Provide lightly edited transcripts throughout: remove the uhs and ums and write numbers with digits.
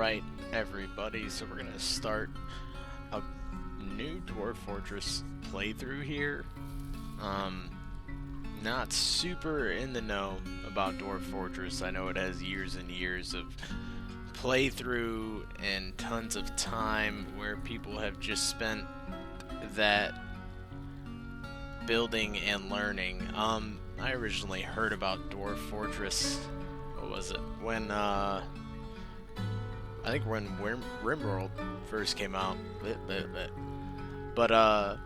Right, everybody, so we're gonna start a new Dwarf Fortress playthrough here. Not super in the know about Dwarf Fortress. I know it has years and years of playthrough and tons of time where people have just spent that building and learning. I originally heard about Dwarf Fortress, what was it, when I think when RimWorld first came out, but I've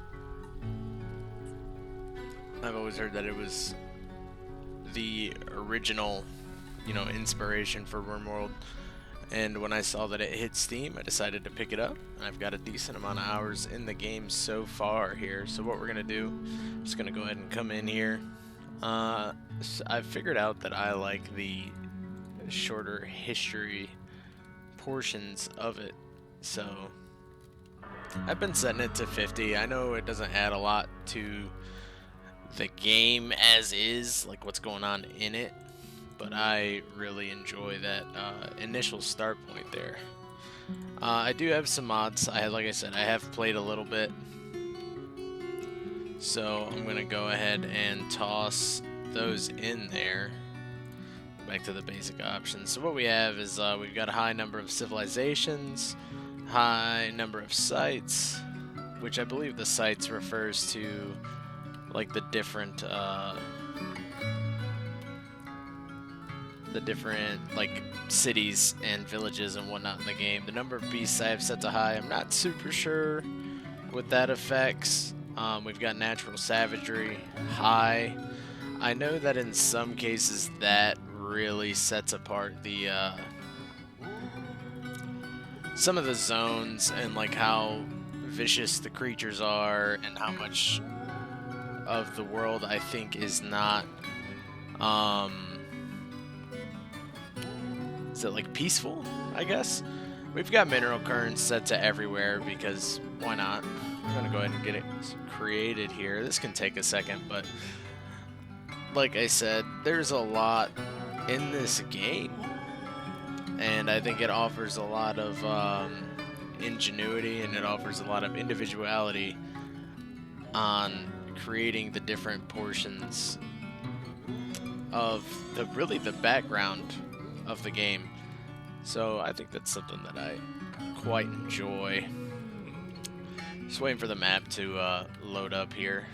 always heard that it was the original, inspiration for RimWorld. And when I saw that it hit Steam, I decided to pick it up. And I've got a decent amount of hours in the game so far here. So what we're gonna do, I'm just gonna go ahead and come in here. I've figured out that I like the shorter history portions of it, so I've been setting it to 50. I know it doesn't add a lot to the game as is, like what's going on in it, but I really enjoy that initial start point there. I do have some mods. Like I said, I have played a little bit, so I'm gonna go ahead and toss those in there. Back to the basic options. So what we have is we've got a high number of civilizations, high number of sites, which I believe the sites refers to like the different like cities and villages and whatnot in the game. The number of beasts I have set to high, I'm not super sure what that affects. We've got natural savagery high. I know that in some cases that really sets apart the some of the zones and like how vicious the creatures are and how much of the world I think is not is it like peaceful, I guess. We've got mineral currents set to everywhere because why not? I'm gonna go ahead and get it created here. This can take a second, but like I said, there's a lot in this game, and I think it offers a lot of ingenuity, and it offers a lot of individuality on creating the different portions of the background of the game. So I think that's something that I quite enjoy. Just waiting for the map to load up here.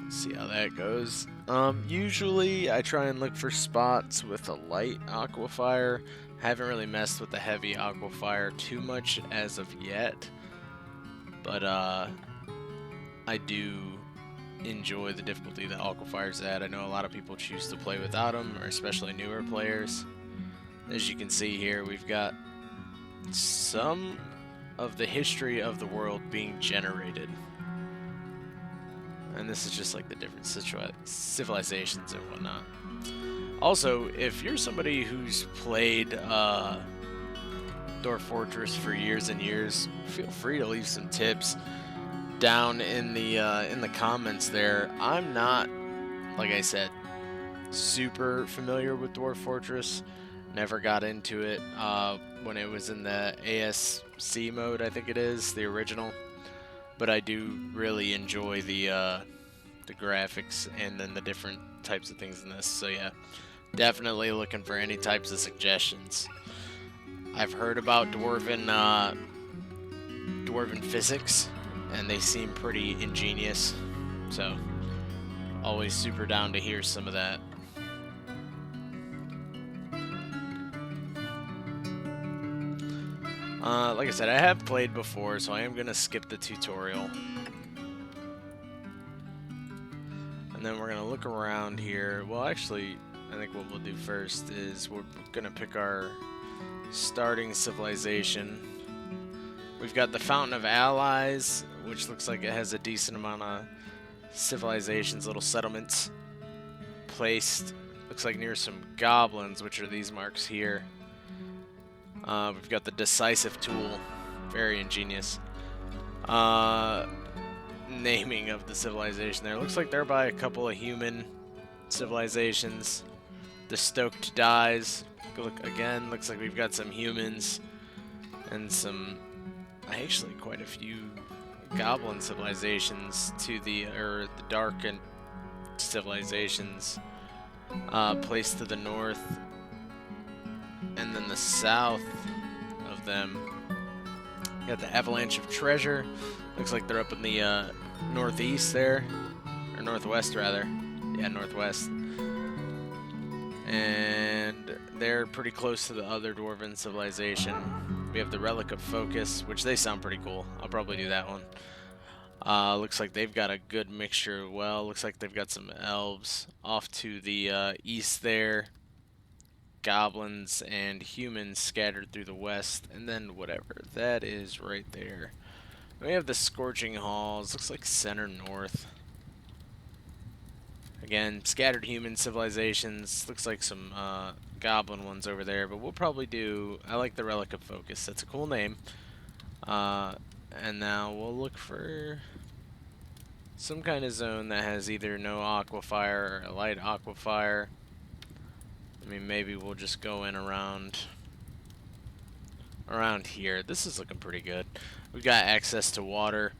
See how that goes. Usually I try and look for spots with a light aquafire. Haven't really messed with the heavy aquafire too much as of yet, but I do enjoy the difficulty that aquafire's at. I know a lot of people choose to play without them, or especially newer players. As you can see here, we've got some of the history of the world being generated. And this is just like the different civilizations and whatnot. Also, if you're somebody who's played Dwarf Fortress for years and years, feel free to leave some tips down in the comments there. I'm not, like I said, super familiar with Dwarf Fortress. Never got into it when it was in the ASC mode, I think it is, the original. But I do really enjoy the graphics and then the different types of things in this. So yeah, definitely looking for any types of suggestions. I've heard about dwarven physics, and they seem pretty ingenious. So always super down to hear some of that. Like I said, I have played before, so I am going to skip the tutorial. And then we're going to look around here. Well, actually, I think what we'll do first is we're going to pick our starting civilization. We've got the Fountain of Allies, which looks like it has a decent amount of civilizations, little settlements placed. Looks like near some goblins, which are these marks here. We've got the decisive tool, very ingenious. Naming of the civilization there. Looks like they're by a couple of human civilizations. The Stoked dies. Look again. Looks like we've got some humans and some, actually quite a few goblin civilizations to the dark and civilizations placed to the north, and then the south of them. You got the Avalanche of Treasure. Looks like they're up in the northeast there, or northwest rather. Yeah, northwest. And they're pretty close to the other dwarven civilization. We have the Relic of Focus, which they sound pretty cool. I'll probably do that one. Looks like they've got a good mixture. Well, looks like they've got some elves off to the east there. Goblins and humans scattered through the west, and then whatever that is right there. We have the Scorching Halls. Looks like center north. Again, scattered human civilizations. Looks like some goblin ones over there, but we'll probably do... I like the Relic of Focus. That's a cool name. And now we'll look for some kind of zone that has either no aquafire or a light aquafire. I mean, maybe we'll just go in around here. This is looking pretty good. We've got access to water.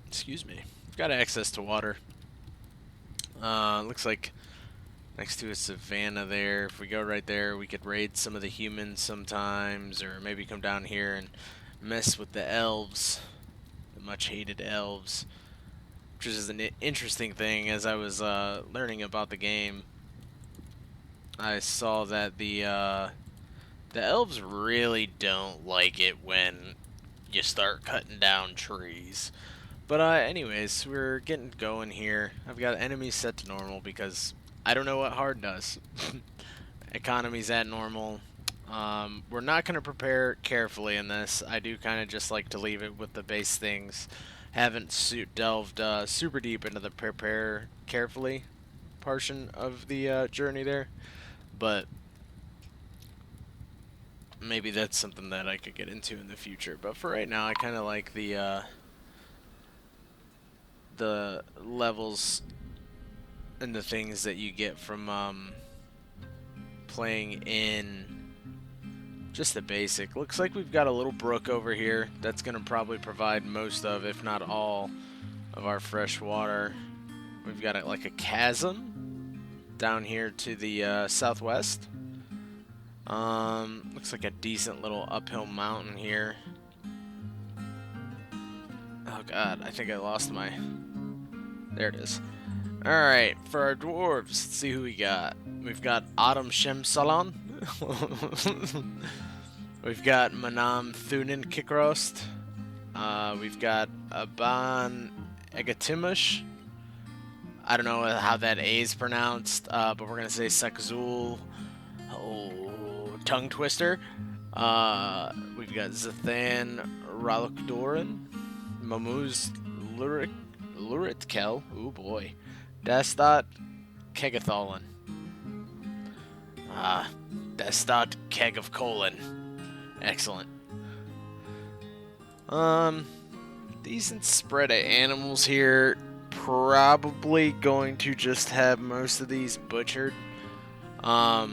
Excuse me. We've got access to water. Looks like next to a savanna there. If we go right there, we could raid some of the humans sometimes, or maybe come down here and mess with the elves, the much-hated elves, which is an interesting thing. As I was learning about the game, I saw that the elves really don't like it when you start cutting down trees. But anyways, we're getting going here. I've got enemies set to normal because I don't know what hard does. Economy's at normal. We're not going to prepare carefully in this. I do kind of just like to leave it with the base things. Haven't delved super deep into the prepare carefully portion of the journey there. But maybe that's something that I could get into in the future. But for right now, I kind of like the levels and the things that you get from playing in just the basic. Looks like we've got a little brook over here that's going to probably provide most of, if not all, of our fresh water. We've got like a chasm down here to the southwest. Looks like a decent little uphill mountain here. Oh god, I think I lost my... There it is. Alright, for our dwarves, let's see who we got. We've got Autumn Shemsalon. We've got Manam Thunin Kikrost. We've got Aban Egatimush. I don't know how that A is pronounced, but we're gonna say Sekzul. Oh, tongue twister. We've got Zathan Ralukdoran. Mamuz Luritkel. Oh boy. Dastat Kegatholan. Dastat Keg of Colon. Excellent. Decent spread of animals here. Probably going to just have most of these butchered. I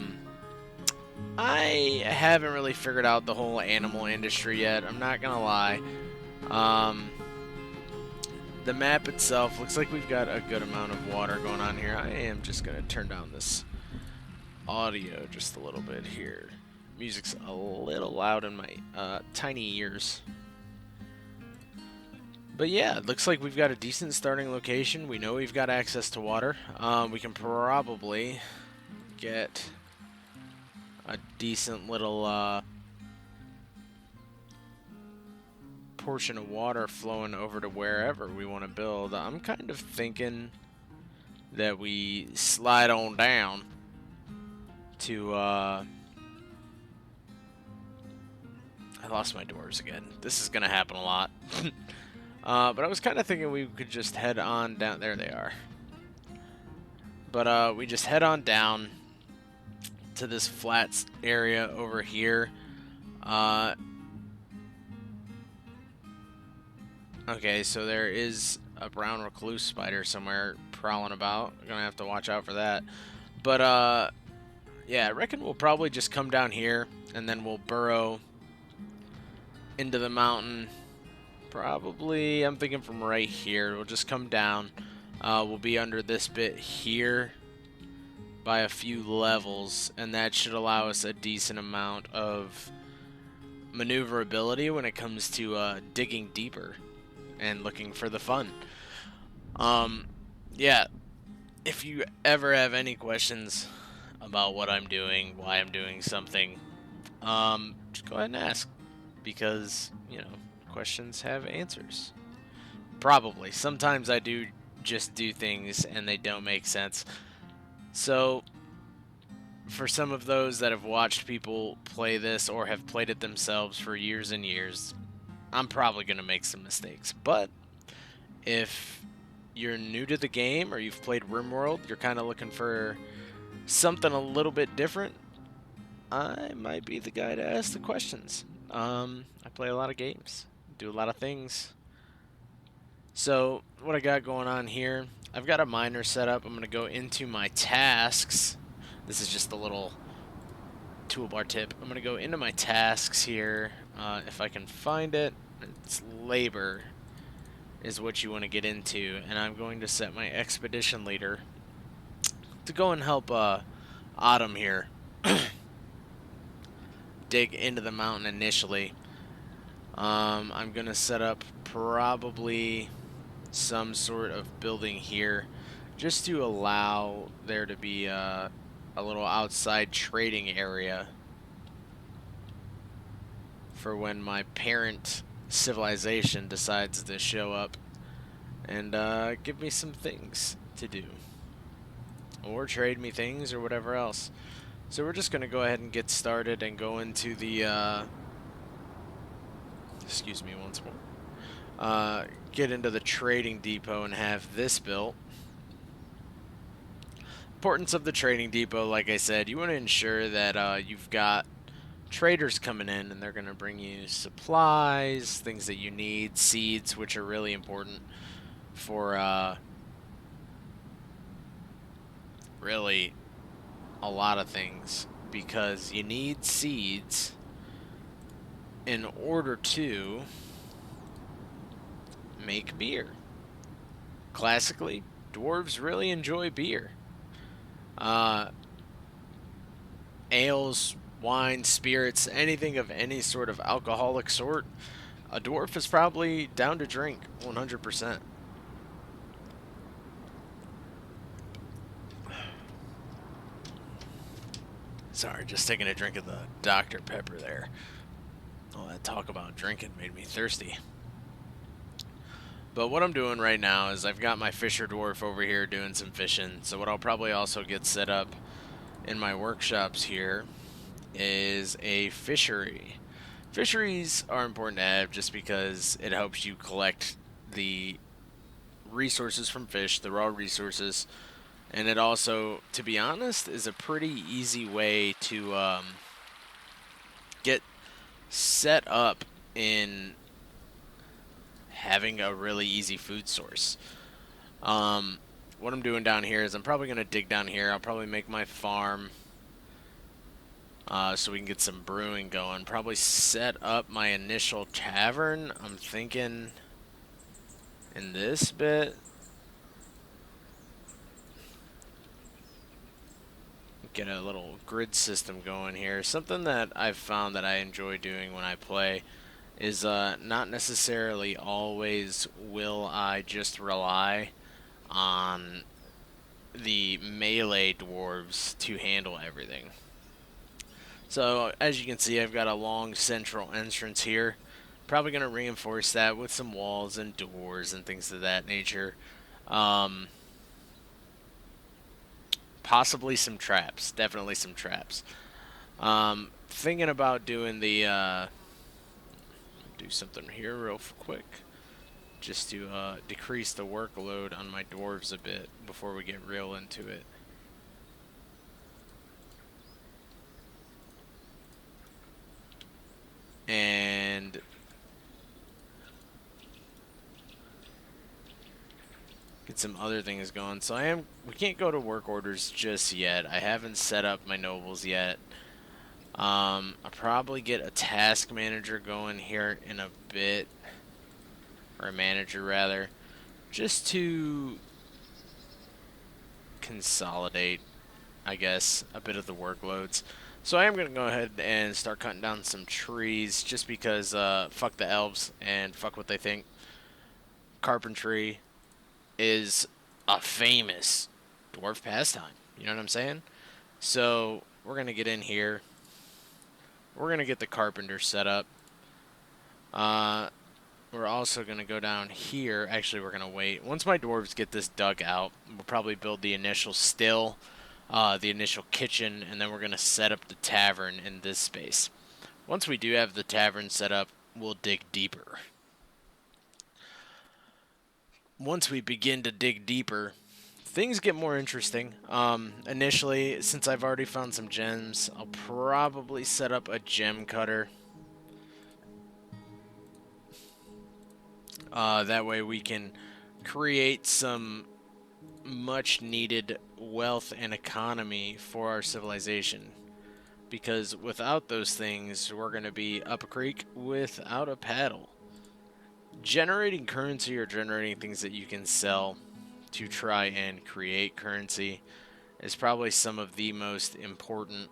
haven't really figured out the whole animal industry yet. I'm not gonna lie. The map itself looks like we've got a good amount of water going on here. I am just gonna turn down this audio just a little bit here. Music's a little loud in my tiny ears. But yeah, it looks like we've got a decent starting location. We know we've got access to water. We can probably get a decent little portion of water flowing over to wherever we want to build. I'm kind of thinking that we slide on down to I lost my doors again. This is gonna happen a lot. But I was kind of thinking we could just head on down. There they are. But we just head on down to this flat area over here. Okay, so there is a brown recluse spider somewhere prowling about. I'm gonna have to watch out for that. But yeah, I reckon we'll probably just come down here and then we'll burrow into the mountain. Probably, I'm thinking from right here. We'll just come down. We'll be under this bit here by a few levels, and that should allow us a decent amount of maneuverability when it comes to digging deeper and looking for the fun. Yeah, if you ever have any questions about what I'm doing, why I'm doing something, just go ahead and ask, because, you know, questions have answers. Probably. Sometimes I do just do things and they don't make sense. So, for some of those that have watched people play this or have played it themselves for years and years, I'm probably going to make some mistakes. But if you're new to the game or you've played RimWorld, you're kind of looking for something a little bit different, I might be the guy to ask the questions. I play a lot of games, do a lot of things. So what I got going on here, I've got a miner set up. I'm going to go into my tasks. This is just a little toolbar tip. I'm going to go into my tasks here. If I can find it, it's labor is what you want to get into. And I'm going to set my expedition leader to go and help Autumn here dig into the mountain initially. I'm going to set up probably some sort of building here just to allow there to be a little outside trading area for when my parent civilization decides to show up and give me some things to do or trade me things or whatever else. So we're just gonna go ahead and get started and go into the excuse me once more, get into the trading depot and have this built. Importance of the trading depot, like I said, you want to ensure that you've got traders coming in and they're going to bring you supplies, things that you need, seeds, which are really important for really a lot of things, because you need seeds in order to make beer. Classically, dwarves really enjoy beer. Ales, wine, spirits, anything of any sort of alcoholic sort, a dwarf is probably down to drink 100%. Sorry, just taking a drink of the Dr. Pepper there. All that talk about drinking made me thirsty. But what I'm doing right now is I've got my fisher dwarf over here doing some fishing. So what I'll probably also get set up in my workshops here is a fishery. Fisheries are important to have just because it helps you collect the resources from fish, the raw resources, and it also, to be honest, is a pretty easy way to get set up in having a really easy food source. What I'm doing down here is I'm probably going to dig down here. I'll probably make my farm so we can get some brewing going. Probably set up my initial tavern. I'm thinking in this bit. Get a little grid system going here. Something that I've found that I enjoy doing when I play is not necessarily always will I just rely on the melee dwarves to handle everything. So as you can see, I've got a long central entrance here. Probably going to reinforce that with some walls and doors and things of that nature. Possibly some traps. Definitely some traps. Thinking about doing the do something here real quick just to decrease the workload on my dwarves a bit before we get real into it. And get some other things going. So we can't go to work orders just yet. I haven't set up my nobles yet. I'll probably get a task manager going here in a bit, or a manager rather, just to consolidate, I guess, a bit of the workloads. So I am going to go ahead and start cutting down some trees just because fuck the elves and fuck what they think. Carpentry is a famous dwarf pastime. You know what I'm saying? So we're going to get in here. We're going to get the carpenter set up. We're also going to go down here. Actually, we're going to wait. Once my dwarves get this dug out, we'll probably build the initial still, the initial kitchen, and then we're going to set up the tavern in this space. Once we do have the tavern set up, we'll dig deeper. Once we begin to dig deeper, things get more interesting. Initially, since I've already found some gems, I'll probably set up a gem cutter. That way we can create some much needed wealth and economy for our civilization. Because without those things, we're going to be up a creek without a paddle. Generating currency or generating things that you can sell to try and create currency is probably some of the most important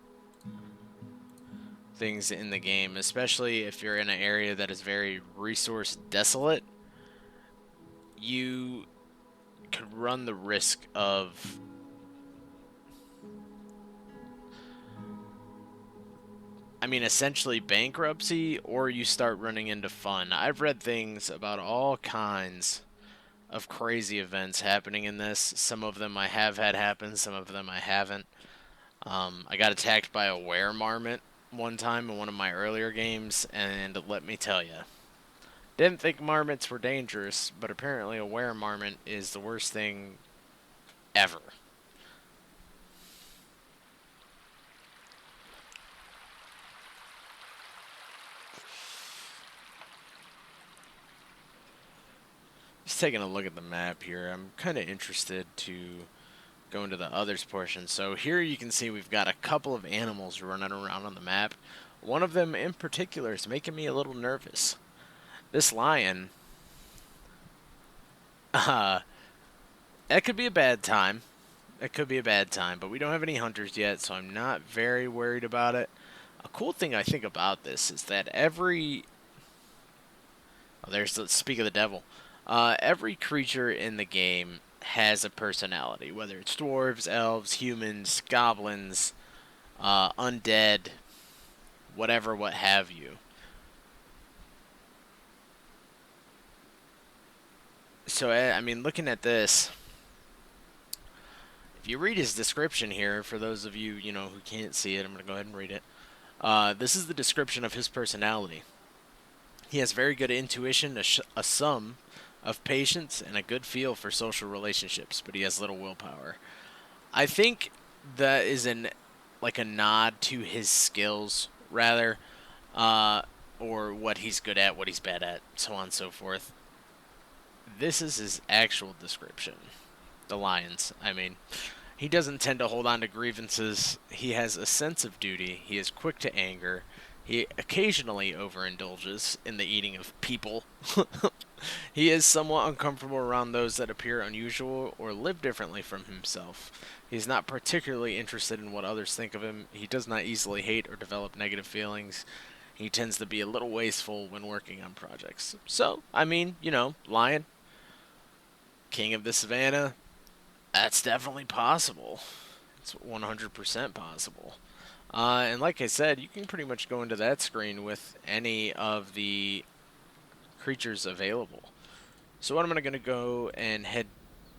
things in the game, especially if you're in an area that is very resource desolate. You could run the risk of essentially bankruptcy, or you start running into fun. I've read things about all kinds of crazy events happening in this. Some of them I have had happen, some of them I haven't. I got attacked by a were-marmot one time in one of my earlier games, and let me tell you, didn't think marmots were dangerous, but apparently a were-marmot is the worst thing ever. Just taking a look at the map here, I'm kind of interested to go into the others portion. So here you can see we've got a couple of animals running around on the map. One of them in particular is making me a little nervous. This lion, that could be a bad time. It could be a bad time, but we don't have any hunters yet, so I'm not very worried about it. A cool thing I think about this is that speak of the devil. Every creature in the game has a personality, whether it's dwarves, elves, humans, goblins, undead, whatever, what have you. So, looking at this, if you read his description here, for those of you, who can't see it, I'm going to go ahead and read it. This is the description of his personality. He has very good intuition, a sum of patience, and a good feel for social relationships, but he has little willpower. I think that is a nod to his skills, rather, or what he's good at, what he's bad at, so on and so forth. This is his actual description. The lions, He doesn't tend to hold on to grievances. He has a sense of duty. He is quick to anger. He occasionally overindulges in the eating of people. He is somewhat uncomfortable around those that appear unusual or live differently from himself. He's not particularly interested in what others think of him. He does not easily hate or develop negative feelings. He tends to be a little wasteful when working on projects. So, lion, king of the savannah, that's definitely possible. It's 100% possible. And like I said, you can pretty much go into that screen with any of the creatures available. So what I'm going to go and head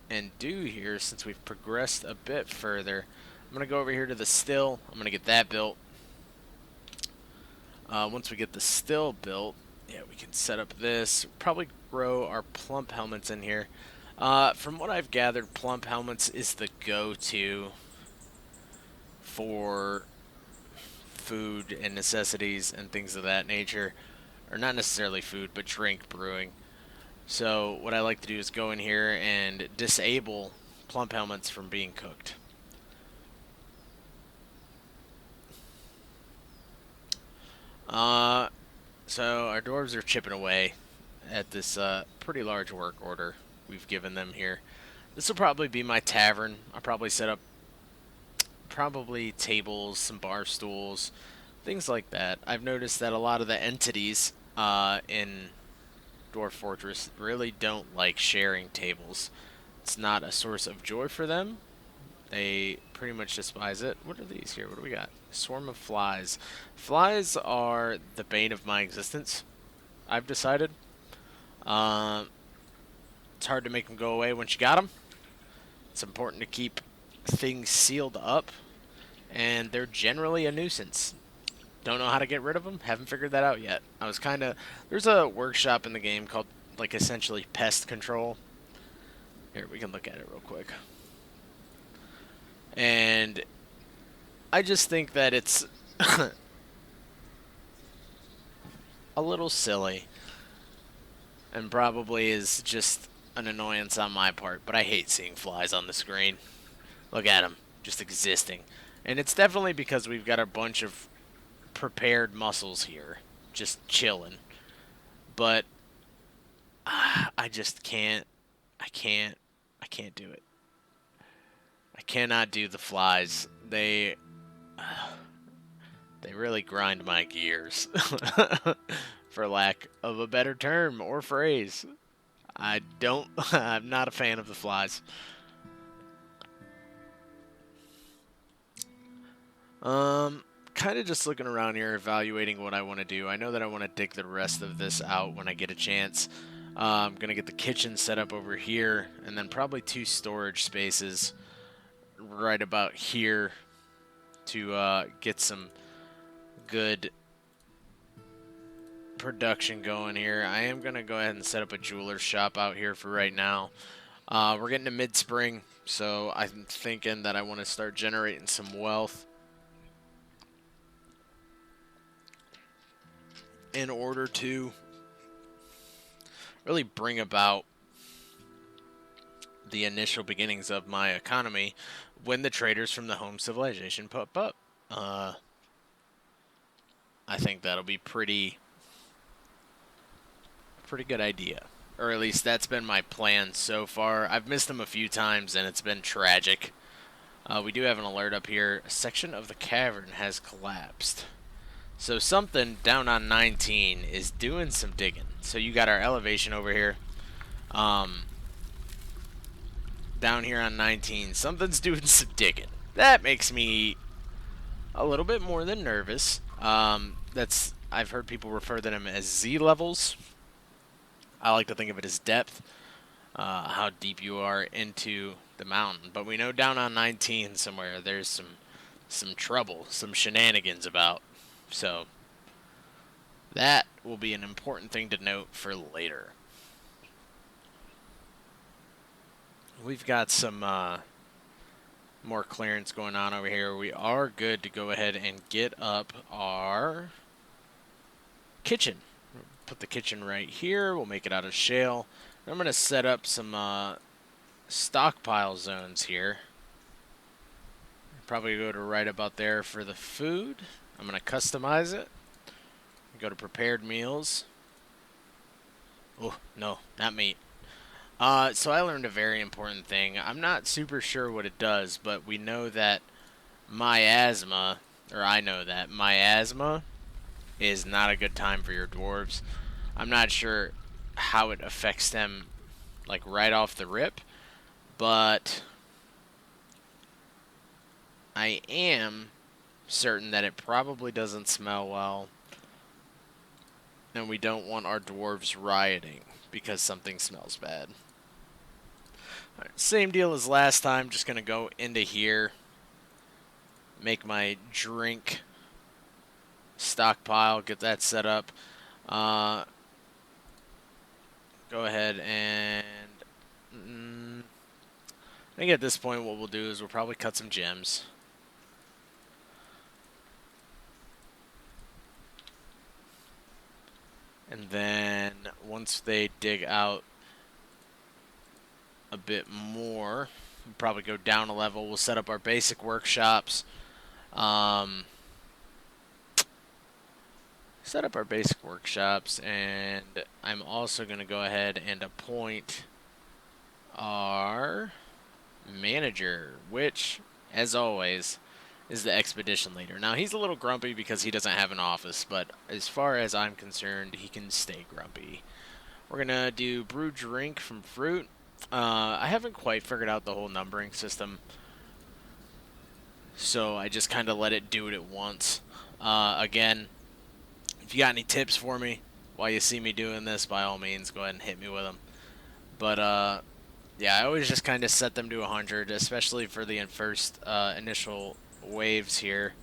and do here, since we've progressed a bit further, I'm going to go over here to the still. I'm going to get that built. Once we get the still built, we can set up this. Probably grow our plump helmets in here. From what I've gathered, plump helmets is the go-to for food and necessities and things of that nature. Or not necessarily food, but drink, brewing. So what I like to do is go in here and disable plump helmets from being cooked. So our dwarves are chipping away at this pretty large work order we've given them here. This will probably be my tavern. I'll probably set up probably tables, some bar stools, things like that. I've noticed that a lot of the entities in Dwarf Fortress really don't like sharing tables. It's not a source of joy for them. They pretty much despise it. What are these here? What do we got? Swarm of flies. Flies are the bane of my existence, I've decided. Um, it's hard to make them go away once you got them. It's important to keep things sealed up, and they're generally a nuisance. Don't know how to get rid of them. Haven't figured that out yet. I was kind of... There's a workshop in the game called, like, essentially pest control. Here, we can look at it real quick. And I just think that it's a little silly and probably is just an annoyance on my part, but I hate seeing flies on the screen. Look at them, just existing. And it's definitely because we've got a bunch of prepared muscles here, just chilling. But I just can't. I can't do it. I cannot do the flies. They really grind my gears, for lack of a better term or phrase. I don't. I'm not a fan of the flies. Kind of just looking around here, evaluating what I want to do. I know that I want to dig the rest of this out when I get a chance. I'm gonna get the kitchen set up over here, and then probably 2 storage spaces right about here to get some good production going here. I am gonna go ahead and set up a jeweler's shop out here for right now. We're getting to mid-spring, so I'm thinking that I want to start generating some wealth in order to really bring about the initial beginnings of my economy when the traders from the home civilization pop up. I think that'll be pretty good idea. Or at least that's been my plan so far. I've missed them a few times and it's been tragic. We do have an alert up here. A section of the cavern has collapsed. So something down on 19 is doing some digging. So you got our elevation over here. Down here on 19, something's doing some digging. That makes me a little bit more than nervous. I've heard people refer to them as Z levels. I like to think of it as depth, how deep you are into the mountain. But we know down on 19 somewhere there's some trouble, some shenanigans about. So that will be an important thing to note for later. We've got some more clearance going on over here. We are good to go ahead and get up our kitchen. Put the kitchen right here. We'll make it out of shale. I'm going to set up some stockpile zones here. Probably go to right about there for the food. I'm going to customize it. Go to prepared meals. Oh, no, not meat. So I learned a very important thing. I'm not super sure what it does, but we know that miasma, or I know that miasma is not a good time for your dwarves. I'm not sure how it affects them, like, right off the rip, but I am certain that it probably doesn't smell well, and we don't want our dwarves rioting because something smells bad. Alright, same deal as last time, just going to go into here, make my drink stockpile, get that set up. Go ahead and I think at this point what we'll do is we'll probably cut some gems. And then once they dig out a bit more. We'll probably go down a level. We'll set up our basic workshops. Um, set up our basic workshops, and I'm also going to go ahead and appoint our manager, which, as always, is the expedition leader. Now, he's a little grumpy because he doesn't have an office, but as far as I'm concerned, he can stay grumpy. We're going to do brew drink from fruit. I haven't quite figured out the whole numbering system, so I just kind of let it do it at once. Again, if you got any tips for me while you see me doing this, by all means, go ahead and hit me with them. But, yeah, I always just kind of set them to 100, especially for the first initial waves here.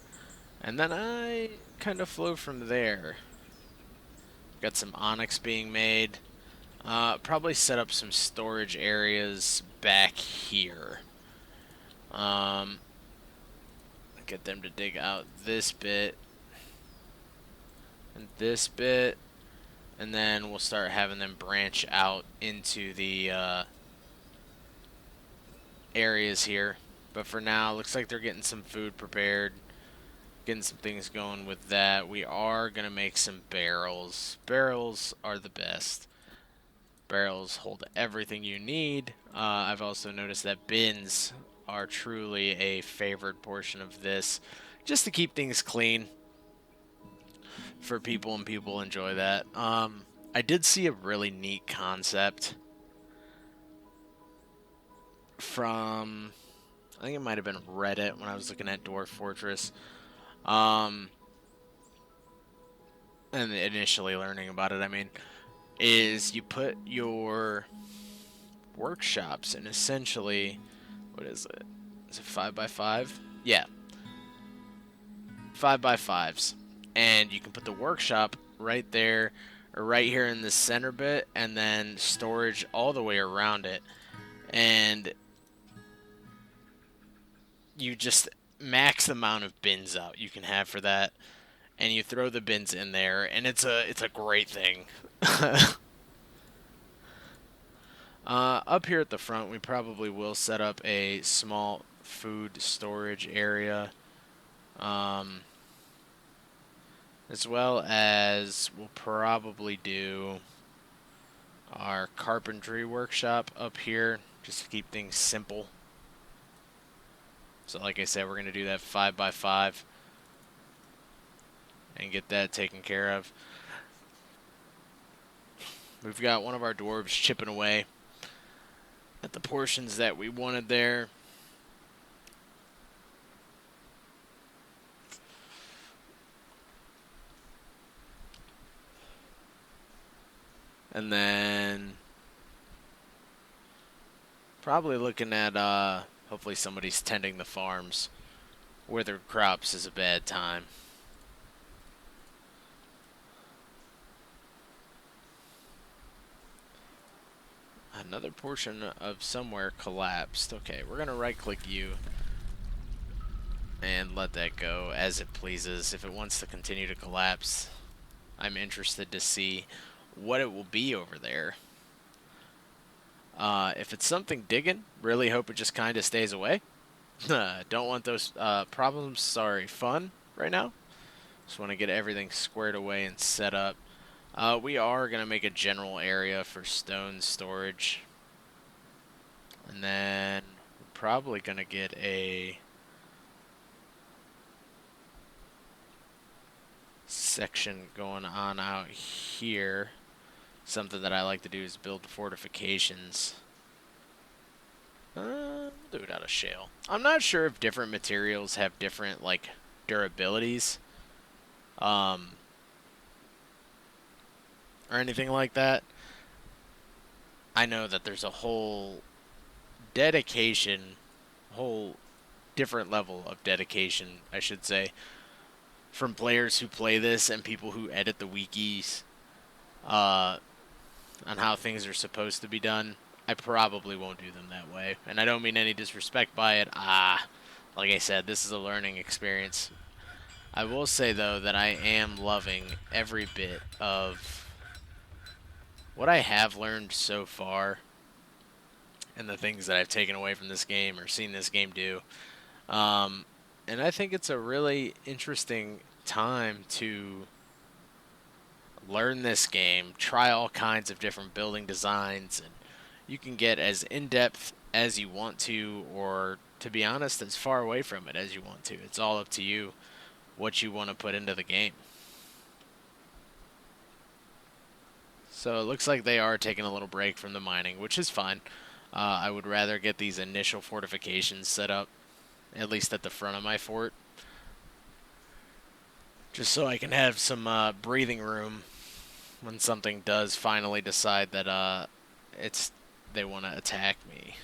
And then I kind of flow from there. Got some onyx being made. Probably set up some storage areas back here. Get them to dig out this bit and this bit, and then we'll start having them branch out into the areas here. But for now, looks like they're getting some food prepared, getting some things going with that. We are going to make some barrels. Barrels are the best. Barrels hold everything you need. I've also noticed that bins are truly a favored portion of this, just to keep things clean for people, and people enjoy that. I did see a really neat concept from, I think it might have been Reddit when I was looking at Dwarf Fortress, and initially learning about it, I mean, is you put your workshops in essentially, what is it? Is it 5x5? Yeah, 5x5s, and you can put the workshop right there, or right here in the center bit, and then storage all the way around it, and you just max the amount of bins out you can have for that, and you throw the bins in there, and it's a great thing. Up here at the front, we probably will set up a small food storage area, as well as we'll probably do our carpentry workshop up here, just to keep things simple. So like I said, we're going to do that 5x5 and get that taken care of. We've got one of our dwarves chipping away at the portions that we wanted there. And then probably looking at hopefully somebody's tending the farms. Withered crops is a bad time. Another portion of somewhere collapsed. Okay, we're going to right-click you and let that go as it pleases. If it wants to continue to collapse, I'm interested to see what it will be over there. If it's something digging, really hope it just kind of stays away. Don't want those problems, sorry, fun right now. Just want to get everything squared away and set up. We are going to make a general area for stone storage. And then we're probably going to get a section going on out here. Something that I like to do is build fortifications. We'll do it out of shale. I'm not sure if different materials have different, like, durabilities. Or anything like that. I know that there's a whole dedication, whole different level of dedication, I should say, from players who play this and people who edit the wikis on how things are supposed to be done. I probably won't do them that way, and I don't mean any disrespect by it. Like I said, this is a learning experience. I will say, though, that I am loving every bit of what I have learned so far and the things that I've taken away from this game or seen this game do. Um, and I think it's a really interesting time to learn this game, try all kinds of different building designs, and you can get as in-depth as you want to, or to be honest, as far away from it as you want to. It's all up to you what you want to put into the game. So it looks like they are taking a little break from the mining, which is fine. I would rather get these initial fortifications set up, at least at the front of my fort, just so I can have some breathing room when something does finally decide that they want to attack me.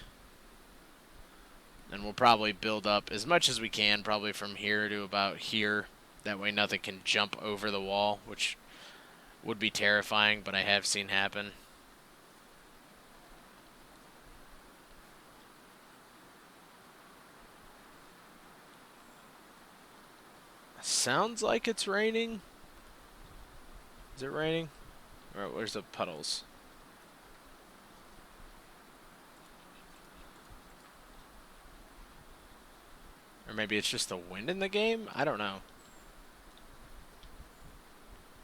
And we'll probably build up as much as we can, probably from here to about here. That way nothing can jump over the wall, which would be terrifying, but I have seen happen. Sounds like it's raining. Is it raining? Or where's the puddles? Or maybe it's just the wind in the game? I don't know.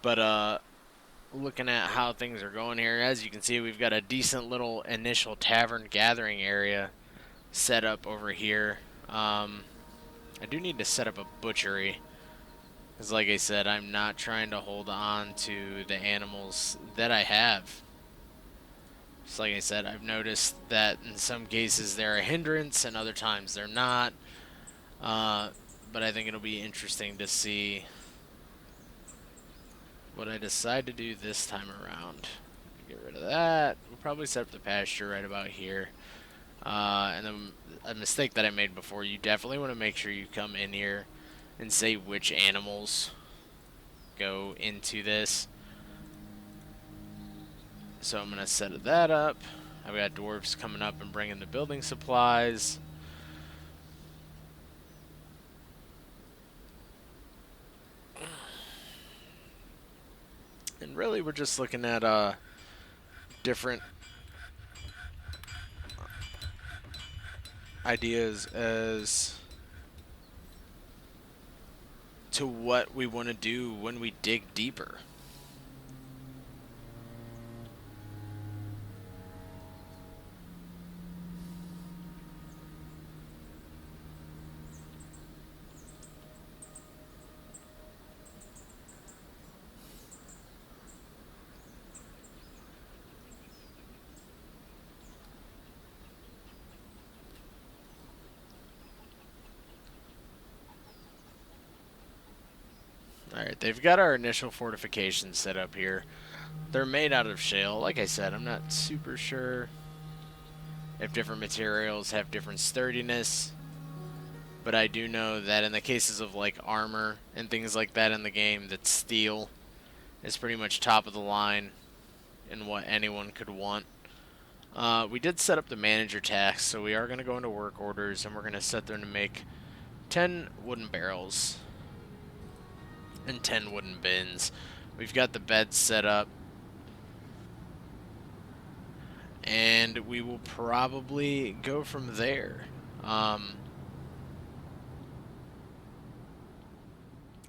But looking at how things are going here, as you can see, we've got a decent little initial tavern gathering area set up over here. I do need to set up a butchery, because like I said, I'm not trying to hold on to the animals that I have. Just like I said, I've noticed that in some cases they're a hindrance and other times they're not. But I think it'll be interesting to see what I decide to do this time around. Get rid of that. We'll probably set up the pasture right about here. And then a mistake that I made before, you definitely want to make sure you come in here and say which animals go into this. So I'm going to set that up. I've got dwarves coming up and bringing the building supplies. And really we're just looking at different ideas as to what we want to do when we dig deeper. Alright, they've got our initial fortifications set up here. They're made out of shale. Like I said, I'm not super sure if different materials have different sturdiness, but I do know that in the cases of like armor and things like that in the game, that steel is pretty much top of the line in what anyone could want. We did set up the manager task, so we are going to go into work orders, and we're going to set them to make 10 wooden barrels and 10 wooden bins. We've got the beds set up, and we will probably go from there.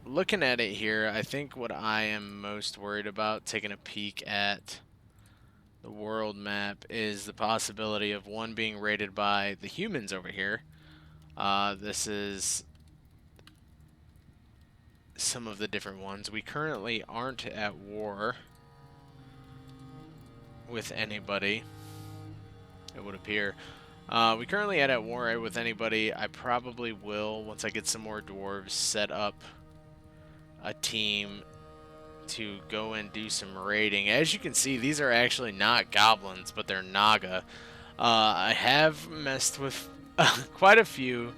Looking at it here, I think what I am most worried about, taking a peek at the world map, is the possibility of one being raided by the humans over here. This is some of the different ones. We currently aren't at war with anybody, it would appear. We currently aren't at war with anybody. I probably will, once I get some more dwarves, set up a team to go and do some raiding. As you can see, these are actually not goblins, but they're Naga. I have messed with quite a few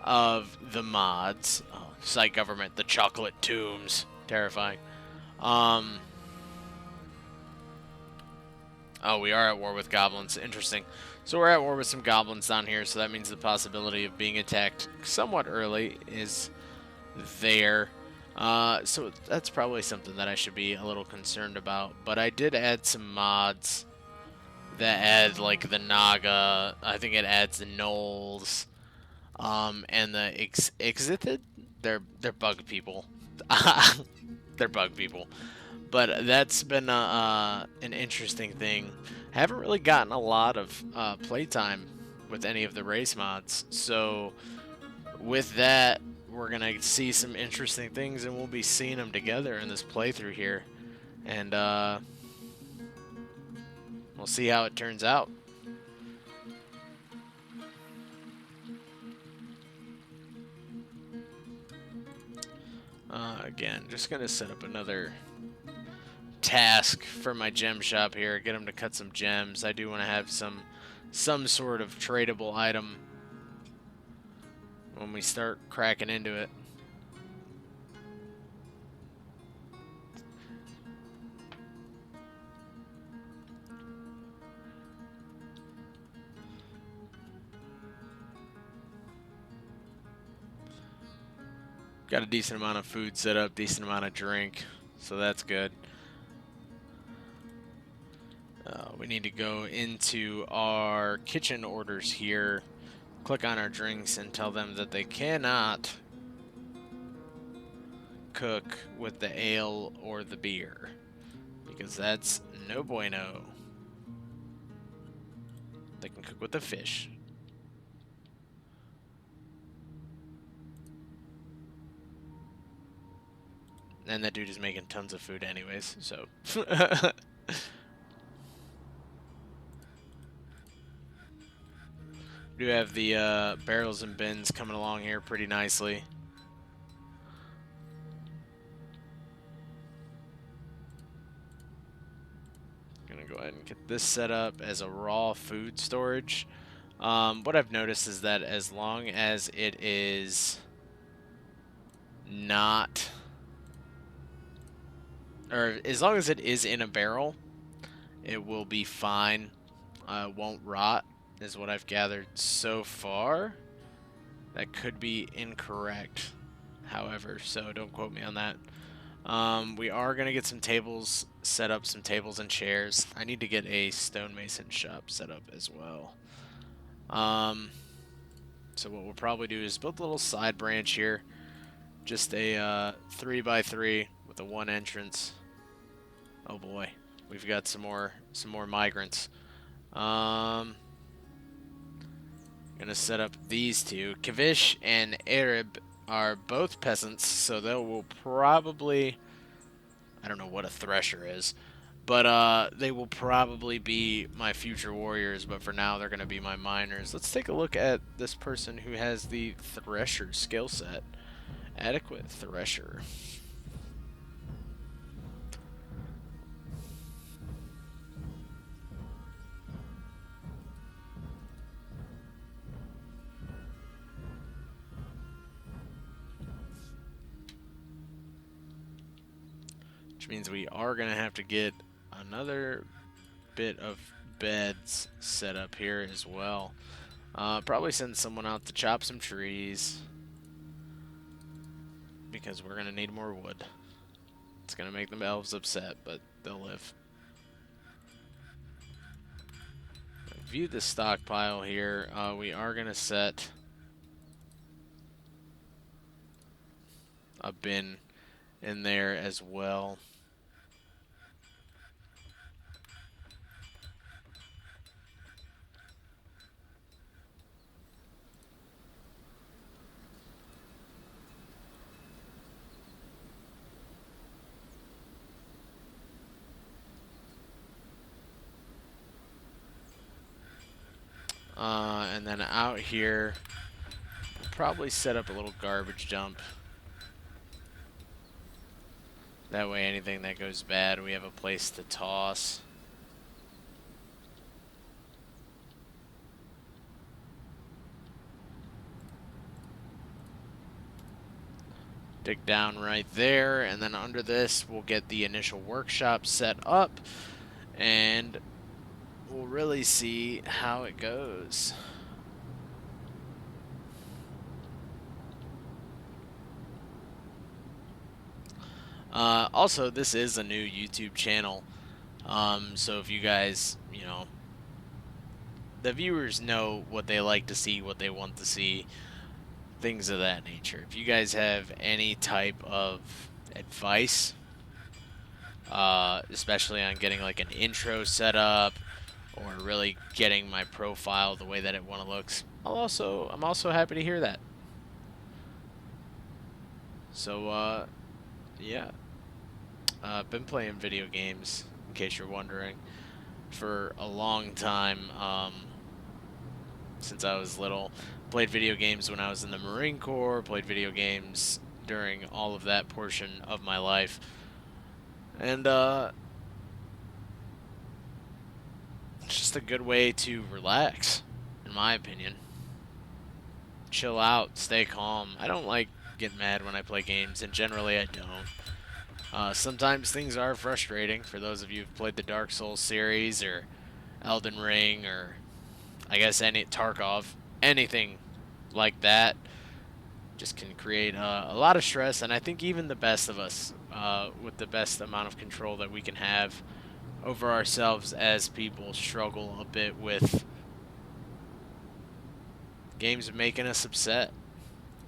of the mods. Oh, site government, the chocolate tombs. Terrifying. Oh, we are at war with goblins. Interesting. So we're at war with some goblins down here, so that means the possibility of being attacked somewhat early is there. So that's probably something that I should be a little concerned about. But I did add some mods that add like the Naga. I think it adds the Gnolls, and the Exithid. They're bug people. They're bug people. But that's been an interesting thing. I haven't really gotten a lot of playtime with any of the race mods, so with that, we're gonna see some interesting things, and we'll be seeing them together in this playthrough here, and we'll see how it turns out. Again, just gonna set up another task for my gem shop here. Get them to cut some gems. I do want to have some sort of tradable item when we start cracking into it. Got a decent amount of food set up, decent amount of drink, so that's good. We need to go into our kitchen orders here, click on our drinks, and tell them that they cannot cook with the ale or the beer, because that's no bueno. They can cook with the fish. And that dude is making tons of food anyways, so. We do have the barrels and bins coming along here pretty nicely. Gonna go ahead and get this set up as a raw food storage. What I've noticed is that as long as it is not, or as long as it is in a barrel, it will be fine. Won't rot, is what I've gathered so far. That could be incorrect, however, so don't quote me on that. We are going to get some tables set up, some tables and chairs. I need to get a stonemason shop set up as well. So what we'll probably do is build a little side branch here. Just a 3x3 with a one entrance. Oh boy, we've got some more migrants. Gonna set up these two. Kavish and Arab are both peasants, so they will probably, I don't know what a thresher is, but they will probably be my future warriors, but for now they're gonna be my miners. Let's take a look at this person who has the thresher skill set. Adequate thresher. Which means we are going to have to get another bit of beds set up here as well. Probably send someone out to chop some trees, because we're going to need more wood. It's going to make the elves upset, but they'll live. View the stockpile here. We are going to set a bin in there as well. And then out here, we'll probably set up a little garbage dump. That way anything that goes bad, we have a place to toss. Dig down right there, and then under this, we'll get the initial workshop set up, and we'll really see how it goes. Also, this is a new YouTube channel, so if you guys, the viewers know what they like to see, what they want to see, things of that nature. If you guys have any type of advice, especially on getting like an intro set up or really getting my profile the way that it want to looks, I'm also happy to hear that. So yeah, been playing video games in case you're wondering for a long time. Since I was little, played video games when I was in the Marine Corps, played video games during all of that portion of my life, and it's just a good way to relax, in my opinion. Chill out, stay calm. I don't like get mad when I play games, and generally I don't. Sometimes things are frustrating for those of you who've played the Dark Souls series or Elden Ring or I guess any Tarkov, anything like that. Just can create a lot of stress, and I think even the best of us, with the best amount of control that we can have over ourselves as people, struggle a bit with games making us upset.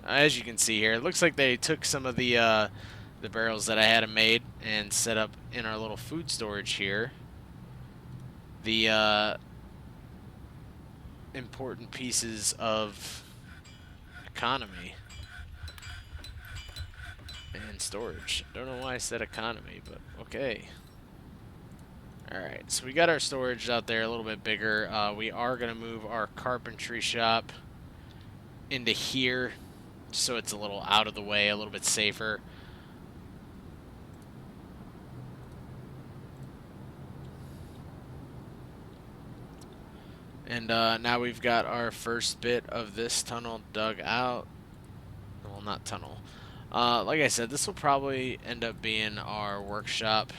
As you can see here, it looks like they took some of the barrels that I had made and set up in our little food storage here. The important pieces of economy and storage. Don't know why I said economy, but okay. Alright, so we got our storage out there a little bit bigger. We are going to move our carpentry shop into here so it's a little out of the way, a little bit safer. And now we've got our first bit of this tunnel dug out. Well, not tunnel. Like I said, this will probably end up being our workshop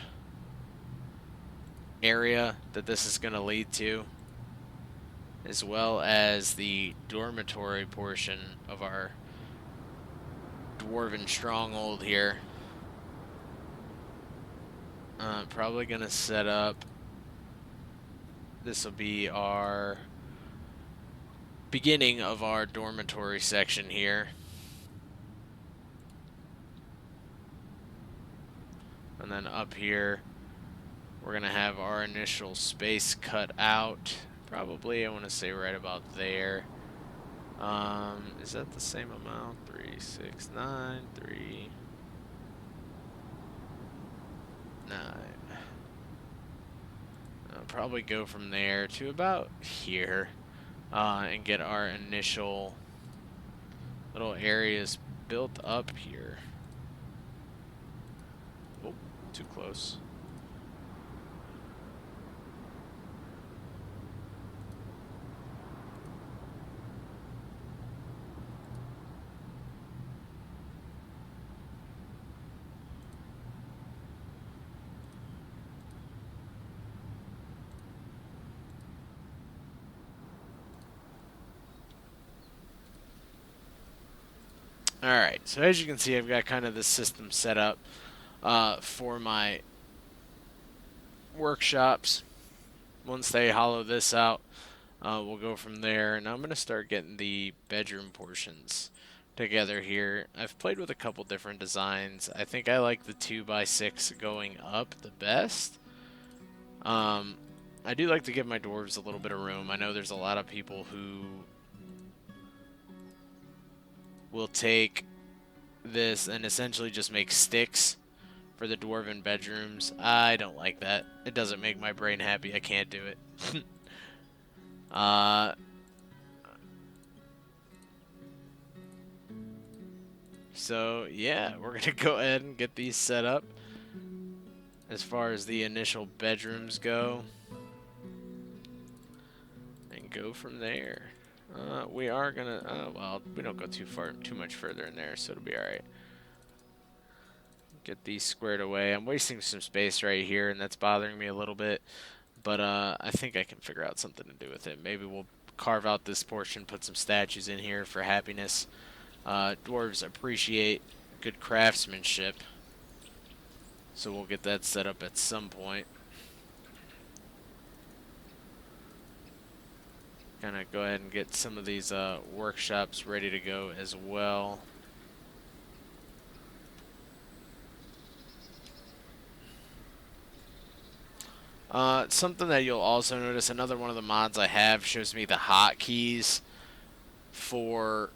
area that this is going to lead to, as well as the dormitory portion of our dwarven stronghold here. Probably going to set up, this will be our beginning of our dormitory section here. And then up here, we're going to have our initial space cut out. Probably, I want to say right about there. Is that the same amount? 3, 6, 9, 3, 9. I'll probably go from there to about here and get our initial little areas built up here. Oh, too close. Alright, so as you can see, I've got kind of this system set up for my workshops. Once they hollow this out, we'll go from there. And I'm going to start getting the bedroom portions together here. I've played with a couple different designs. I think I like the 2x6 going up the best. I do like to give my dwarves a little bit of room. I know there's a lot of people who will take this and essentially just make sticks for the dwarven bedrooms. I don't like that. It doesn't make my brain happy. I can't do it. So yeah, we're gonna go ahead and get these set up as far as the initial bedrooms go and go from there. We are gonna, well, we don't go too much further in there, so it'll be alright. Get these squared away. I'm wasting some space right here, and that's bothering me a little bit, but I think I can figure out something to do with it. Maybe we'll carve out this portion, put some statues in here for happiness. Dwarves appreciate good craftsmanship, so we'll get that set up at some point. Gonna go ahead and get some of these workshops ready to go as well. Something that you'll also notice, another one of the mods I have shows me the hotkeys for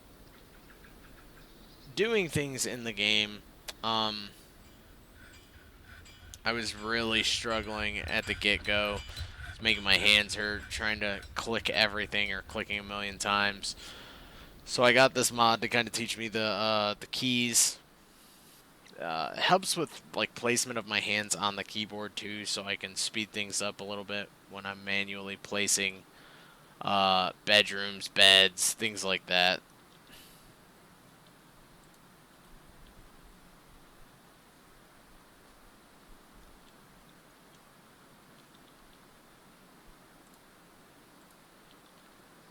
doing things in the game. I was really struggling at the get-go, making my hands hurt trying to click everything or clicking a million times. So I got this mod to kind of teach me the keys. It helps with like placement of my hands on the keyboard too, so I can speed things up a little bit when I'm manually placing bedrooms, beds, things like that.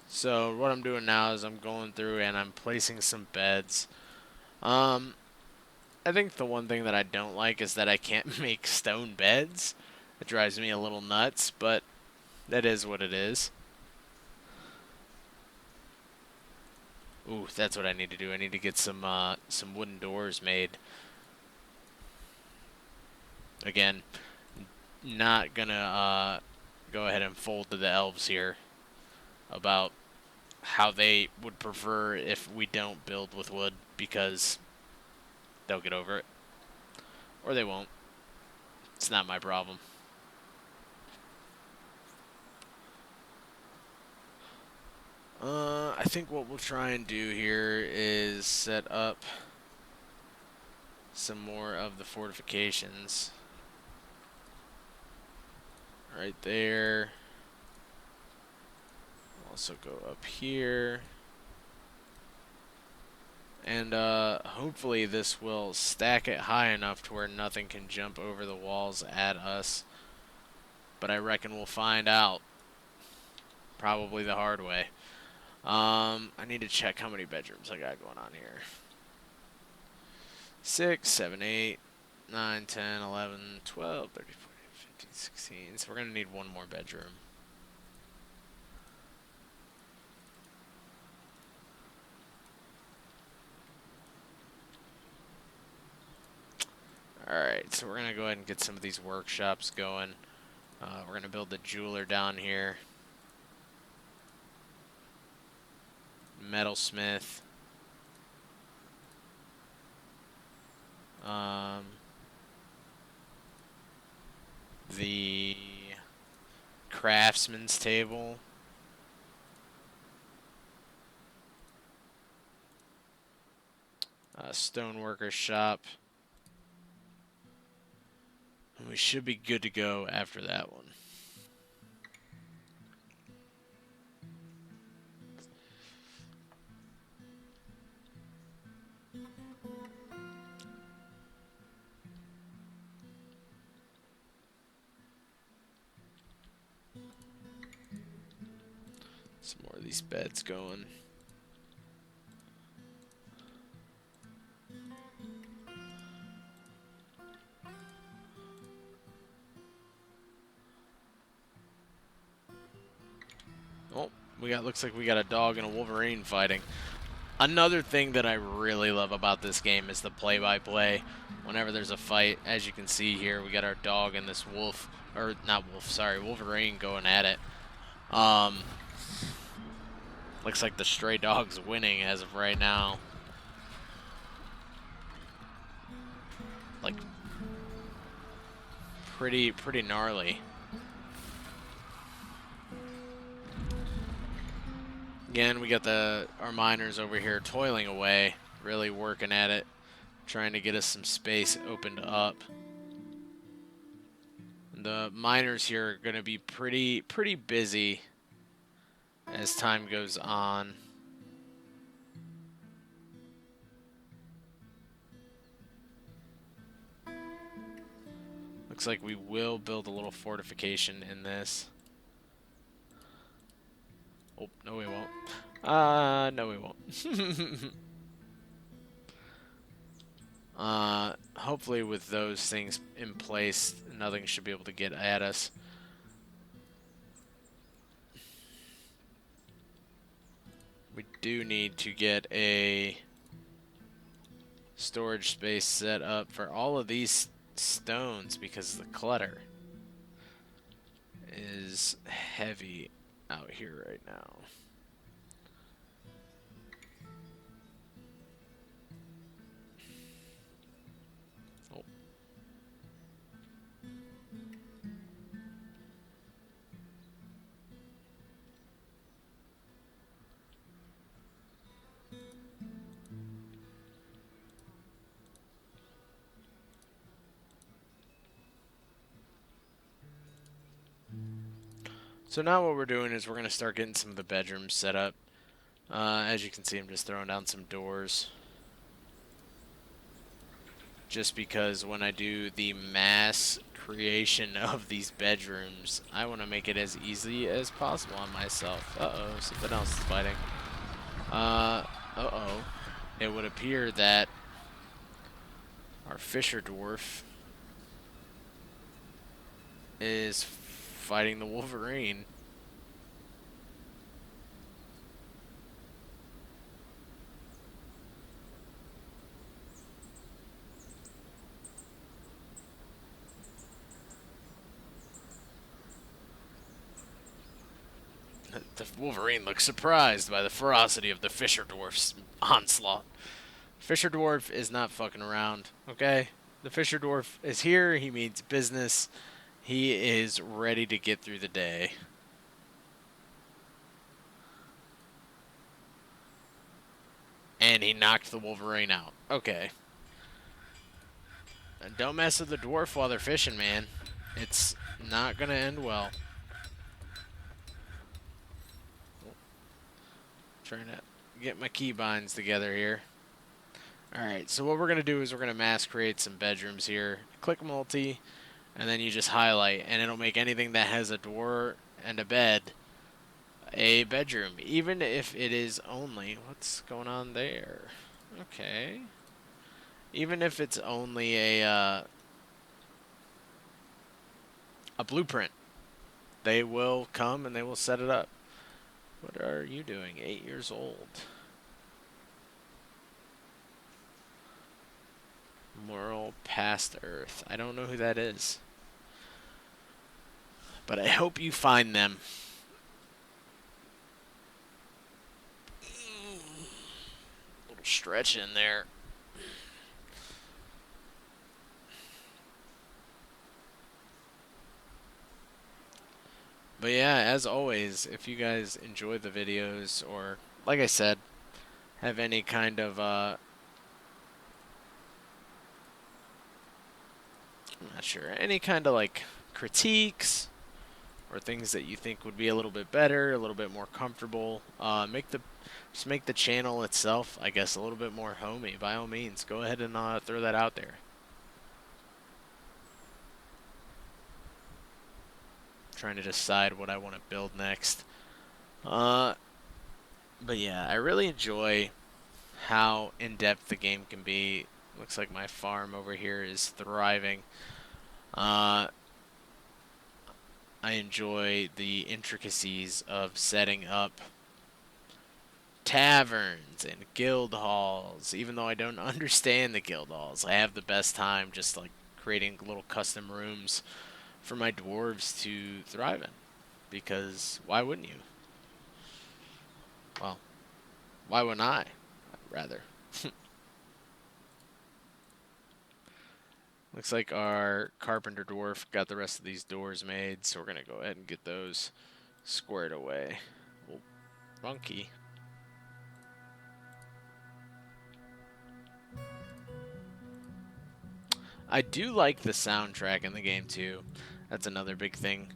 So what I'm doing now is I'm going through and I'm placing some beds. I think the one thing that I don't like is that I can't make stone beds. It drives me a little nuts, but that is what it is. Ooh, that's what I need to do. I need to get some wooden doors made. Again, not gonna go ahead and fold to the elves here about how they would prefer if we don't build with wood, because they'll get over it. Or they won't. It's not my problem. I think what we'll try and do here is set up some more of the fortifications. Right there. Also go up here. And hopefully this will stack it high enough to where nothing can jump over the walls at us. But I reckon we'll find out. Probably the hard way. I need to check how many bedrooms I got going on here. 6, 7, 8, 9, 10, 11, 12, 13, 14, 15, 16. So we're going to need one more bedroom. Alright, so we're going to go ahead and get some of these workshops going. We're going to build the jeweler down here. Metalsmith. The craftsman's table. Stoneworker's shop. And we should be good to go after that one. Some more of these beds going. Oh, looks like we got a dog and a wolverine fighting. Another thing that I really love about this game is the play-by-play. Whenever there's a fight, as you can see here, we got our dog and this wolf, or not wolf, sorry, wolverine going at it. Looks like the stray dog's winning as of right now. Like, pretty gnarly. Again, we got our miners over here toiling away, really working at it, trying to get us some space opened up. The miners here are going to be pretty busy as time goes on. Looks like we will build a little fortification in this. Oh, no we won't. No we won't. Hopefully with those things in place, nothing should be able to get at us. We do need to get a storage space set up for all of these stones because the clutter is heavy out here right now. Oh. So now what we're doing is we're going to start getting some of the bedrooms set up. As you can see, I'm just throwing down some doors. Just because when I do the mass creation of these bedrooms, I want to make it as easy as possible on myself. Uh-oh, something else is fighting. Uh-oh. It would appear that our Fisher Dwarf is fighting the Wolverine. The Wolverine looks surprised by the ferocity of the Fisher Dwarf's onslaught. Fisher Dwarf is not fucking around, okay? The Fisher Dwarf is here, he means business. He is ready to get through the day. And he knocked the Wolverine out. Okay. And don't mess with the dwarf while they're fishing, man. It's not gonna end well. Trying to get my keybinds together here. Alright, so what we're going to do is we're going to mass create some bedrooms here. Click multi, and then you just highlight, and it'll make anything that has a door and a bed a bedroom. Even if it is only... What's going on there? Okay. Even if it's only a blueprint, they will come and they will set it up. What are you doing? 8 years old. Moral past Earth. I don't know who that is. But I hope you find them. Little stretch in there. But yeah, as always, if you guys enjoy the videos or, like I said, have any kind of, I'm not sure, any kind of like critiques or things that you think would be a little bit better, a little bit more comfortable, just make the channel itself, I guess, a little bit more homey. By all means, go ahead and throw that out there. Trying to decide what I want to build next. But yeah, I really enjoy how in-depth the game can be. Looks like my farm over here is thriving. I enjoy the intricacies of setting up taverns and guild halls. Even though I don't understand the guild halls, I have the best time just like creating little custom rooms for my dwarves to thrive in. Because why wouldn't you? Well, why wouldn't I? Rather. Looks like our carpenter dwarf got the rest of these doors made, so we're going to go ahead and get those squared away. Oh, wrong key. I do like the soundtrack in the game, too. That's another big thing.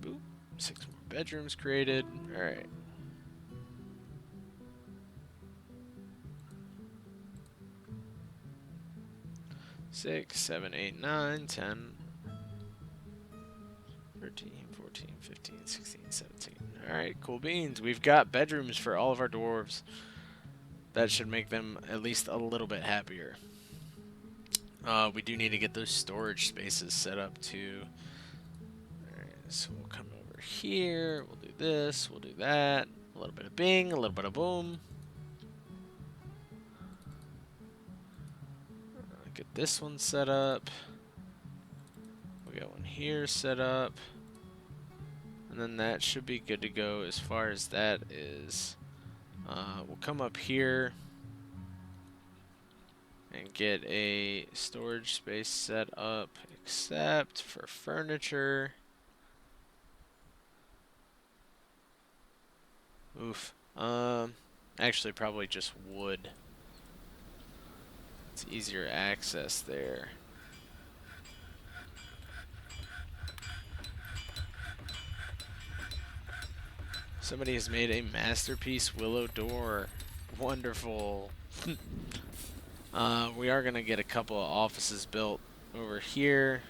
Boop. 6 more bedrooms created. Alright. Six, 7, 8, 9, 10, 13, 14, 15, 16, 17. Alright, cool beans. We've got bedrooms for all of our dwarves. That should make them at least a little bit happier. We do need to get those storage spaces set up too. Alright, so we'll come over over here. We'll do this. We'll do that. A little bit of bing, a little bit of boom. Get this one set up. We got one here set up. And then that should be good to go as far as that is. We'll come up here and get a storage space set up, except for furniture. Oof. Actually, probably just wood. It's easier access there. Somebody has made a masterpiece willow door. Wonderful. We are going to get a couple of offices built over here.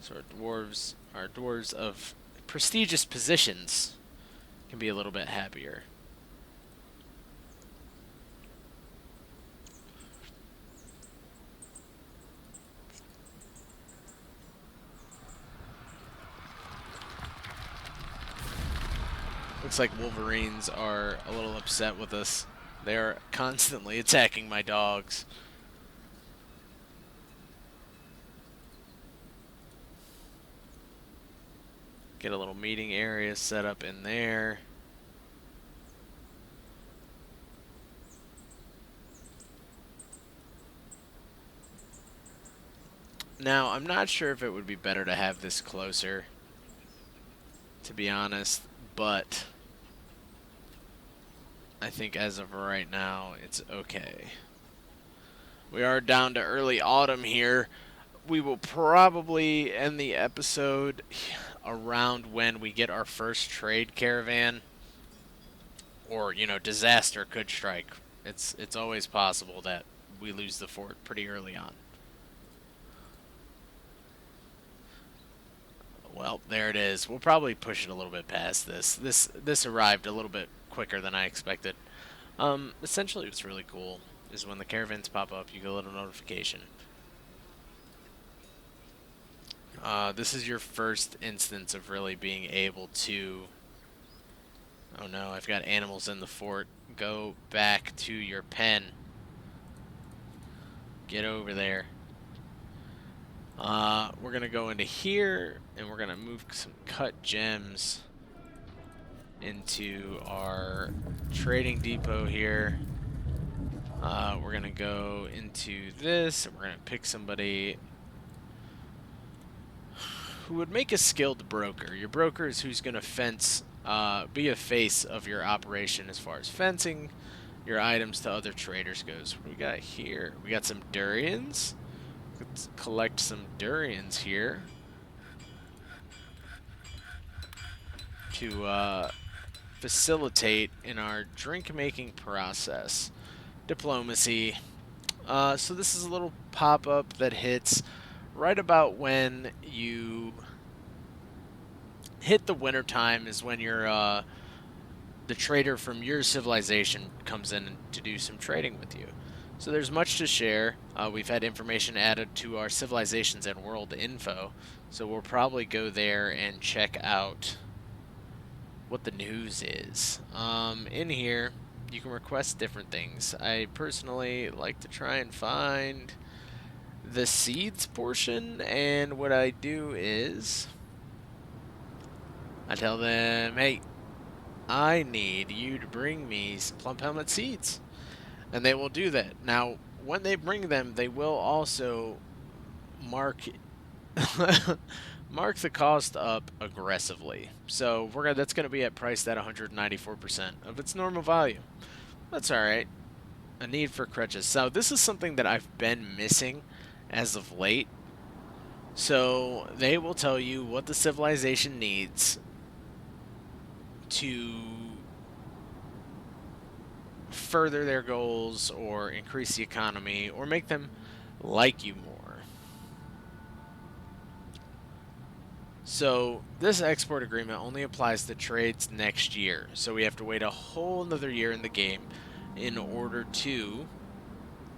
So our dwarves of prestigious positions can be a little bit happier. Looks like Wolverines are a little upset with us. They are constantly attacking my dogs. Get a little meeting area set up in there. Now, I'm not sure if it would be better to have this closer, to be honest, but I think as of right now, it's okay. We are down to early autumn here. We will probably end the episode around when we get our first trade caravan, or, you know, disaster could strike. It's always possible that we lose the fort pretty early on. Well, there it is. We'll probably push it a little bit past this. This arrived a little bit quicker than I expected. Essentially, what's really cool is when the caravans pop up, you get a little notification. This is your first instance of really being able to... Oh no, I've got animals in the fort. Go back to your pen. Get over there. We're going to go into here, and we're going to move some cut gems into our trading depot here. We're going to go into this, and we're going to pick somebody who would make a skilled broker. Your broker is who's going to fence, be a face of your operation as far as fencing your items to other traders goes. What do we got here? We got some durians. Let's collect some durians here to facilitate in our drink making process. Diplomacy. So this is a little pop-up that hits right about when you hit the winter time, is when your the trader from your civilization comes in to do some trading with you. So there's much to share. We've had information added to our civilizations and world info, so we'll probably go there and check out what the news is. In here, you can request different things. I personally like to try and find the seeds portion, and what I do is I tell them, hey, I need you to bring me some plump helmet seeds. And they will do that. Now, when they bring them, they will also mark mark the cost up aggressively. So that's going to be priced at 194% of its normal value. That's all right. A need for crutches. So this is something that I've been missing as of late. So they will tell you what the civilization needs to further their goals or increase the economy or make them like you more. So this export agreement only applies to trades next year, so we have to wait a whole another year in the game in order to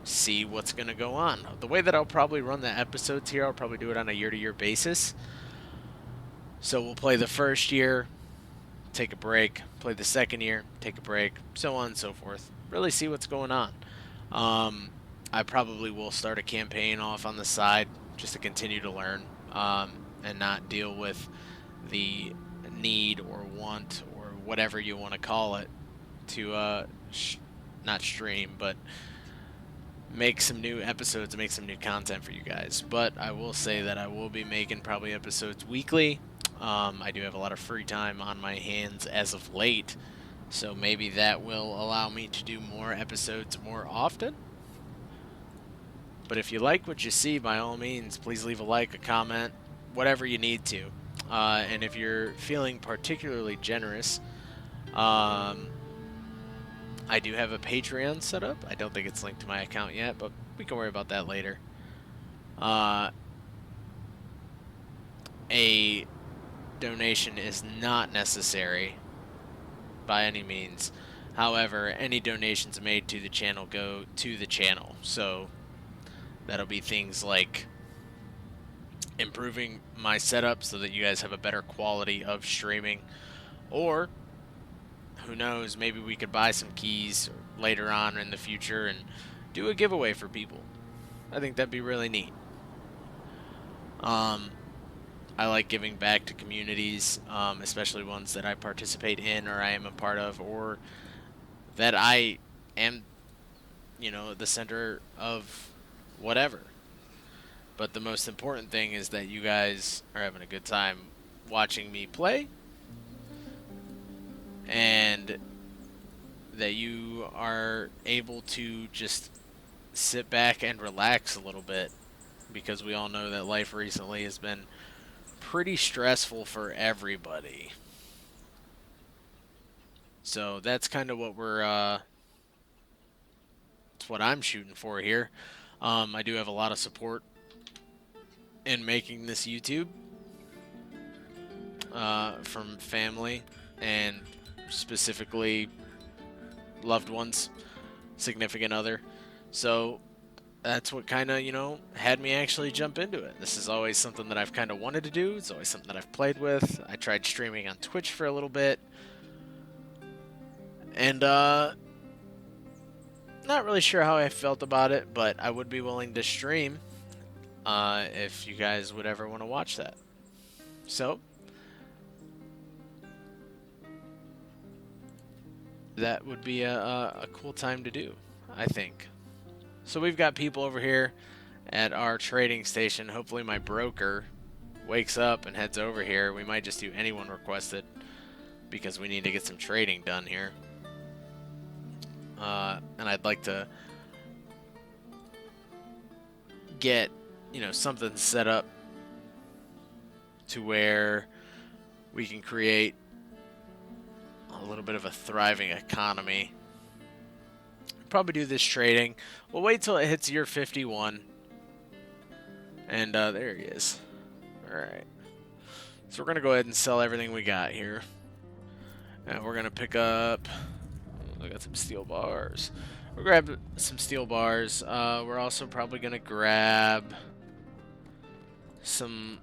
see what's going to go on. The way that I'll probably run the episodes here, I'll probably do it on a year-to-year basis. So we'll play the first year, take a break, play the second year, take a break, so on and so forth. Really see what's going on. I probably will start a campaign off on the side just to continue to learn, and not deal with the need or want or whatever you want to call it to not stream, but make some new episodes, make some new content for you guys. But I will say that I will be making probably episodes weekly. I do have a lot of free time on my hands as of late, so maybe that will allow me to do more episodes more often. But if you like what you see, by all means, please leave a like, a comment, whatever you need to. And if you're feeling particularly generous, I do have a Patreon set up. I don't think it's linked to my account yet, but we can worry about that later. A donation is not necessary by any means. However, any donations made to the channel go to the channel. So that'll be things like improving my setup so that you guys have a better quality of streaming, or who knows, maybe we could buy some keys later on in the future and do a giveaway for people. I think that'd be really neat. I like giving back to communities, especially ones that I participate in or I am a part of, or that I am, the center of whatever. But the most important thing is that you guys are having a good time watching me play, and that you are able to just sit back and relax a little bit, because we all know that life recently has been pretty stressful for everybody. So that's kind of what it's what I'm shooting for here. I do have a lot of support in making this YouTube, from family and specifically loved ones, significant other. So that's what kind of, had me actually jump into it. This is always something that I've kind of wanted to do. It's always something that I've played with. I tried streaming on Twitch for a little bit, and not really sure how I felt about it, but I would be willing to stream if you guys would ever want to watch that. So that would be a cool time to do, I think. So we've got people over here at our trading station. Hopefully my broker wakes up and heads over here. We might just do anyone requested, because we need to get some trading done here. And I'd like to get, something set up to where we can create a little bit of a thriving economy. Probably do this trading. We'll wait till it hits year 51. And there he is. Alright. So we're going to go ahead and sell everything we got here. And we're going to pick up... I got some steel bars. We'll grab some steel bars. We're also probably going to grab some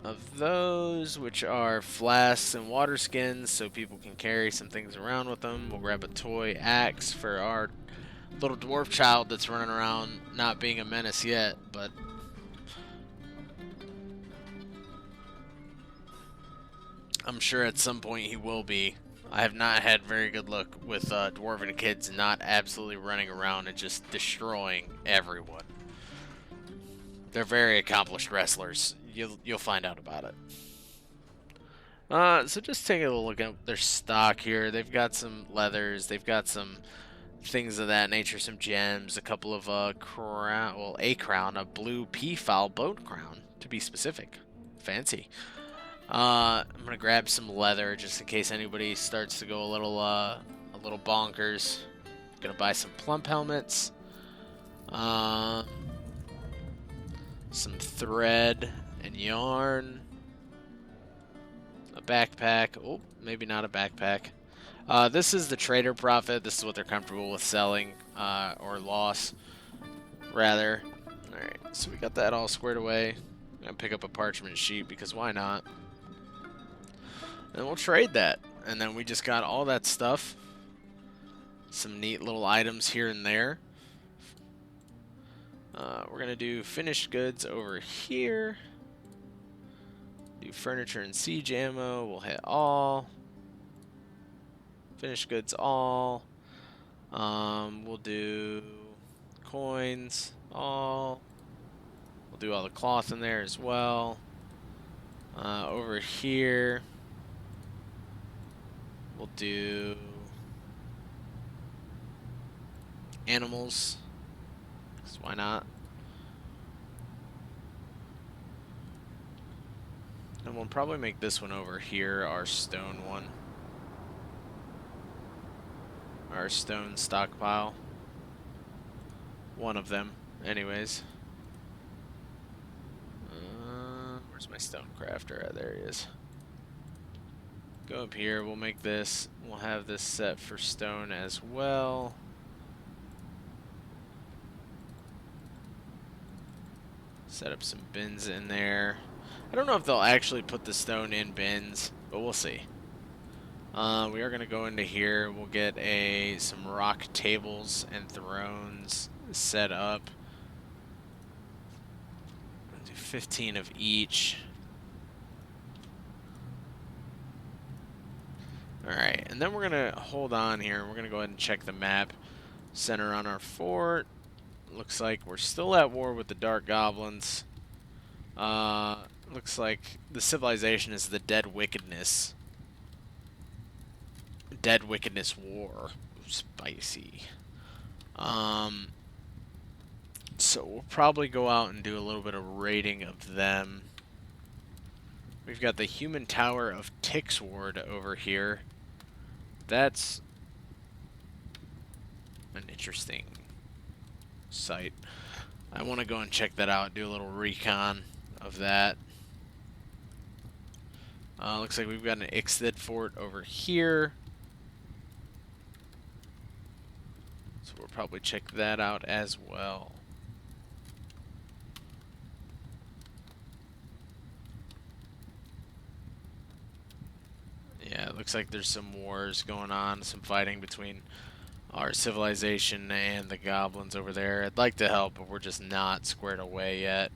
of those, which are flasks and water skins, so people can carry some things around with them. We'll grab a toy axe for our little dwarf child that's running around not being a menace yet, but I'm sure at some point he will be. I have not had very good luck with dwarven kids not absolutely running around and just destroying everyone. They're very accomplished wrestlers. You'll find out about it. So just take a look at their stock here. They've got some leathers. They've got some things of that nature, some gems, a couple of a crown, a blue peafowl bone crown, to be specific. Fancy. I'm gonna grab some leather just in case anybody starts to go a little bonkers. Gonna buy some plump helmets, some thread and yarn, a backpack. Oh, maybe not a backpack. This is the trader profit. This is what they're comfortable with selling, or loss, rather. Alright, so we got that all squared away. I'm gonna pick up a parchment sheet because why not? And we'll trade that. And then we just got all that stuff. Some neat little items here and there. We're going to do finished goods over here. Do furniture and siege ammo. We'll hit all. Finished goods all. We'll do coins all. We'll do all the cloth in there as well. Over here, we'll do animals. 'Cause why not? And we'll probably make this one over here our stone one. Our stone stockpile. One of them, anyways. Where's my stone crafter? There he is. Go up here, we'll make this. We'll have this set for stone as well. Set up some bins in there. I don't know if they'll actually put the stone in bins, but we'll see. We are going to go into here. We'll get some rock tables and thrones set up. We'll do 15 of each. Alright, and then we're going to hold on here. We're going to go ahead and check the map. Center on our fort. Looks like we're still at war with the Dark Goblins. Looks like the civilization is the Dead Wickedness. Dead Wickedness War. Spicy. So we'll probably go out and do a little bit of raiding of them. We've got the Human Tower of Tixward over here. That's an interesting site. I want to go and check that out, do a little recon of that. Looks like we've got an Ixthid fort over here. So we'll probably check that out as well. Yeah, it looks like there's some wars going on, some fighting between our civilization and the goblins over there. I'd like to help, but we're just not squared away yet.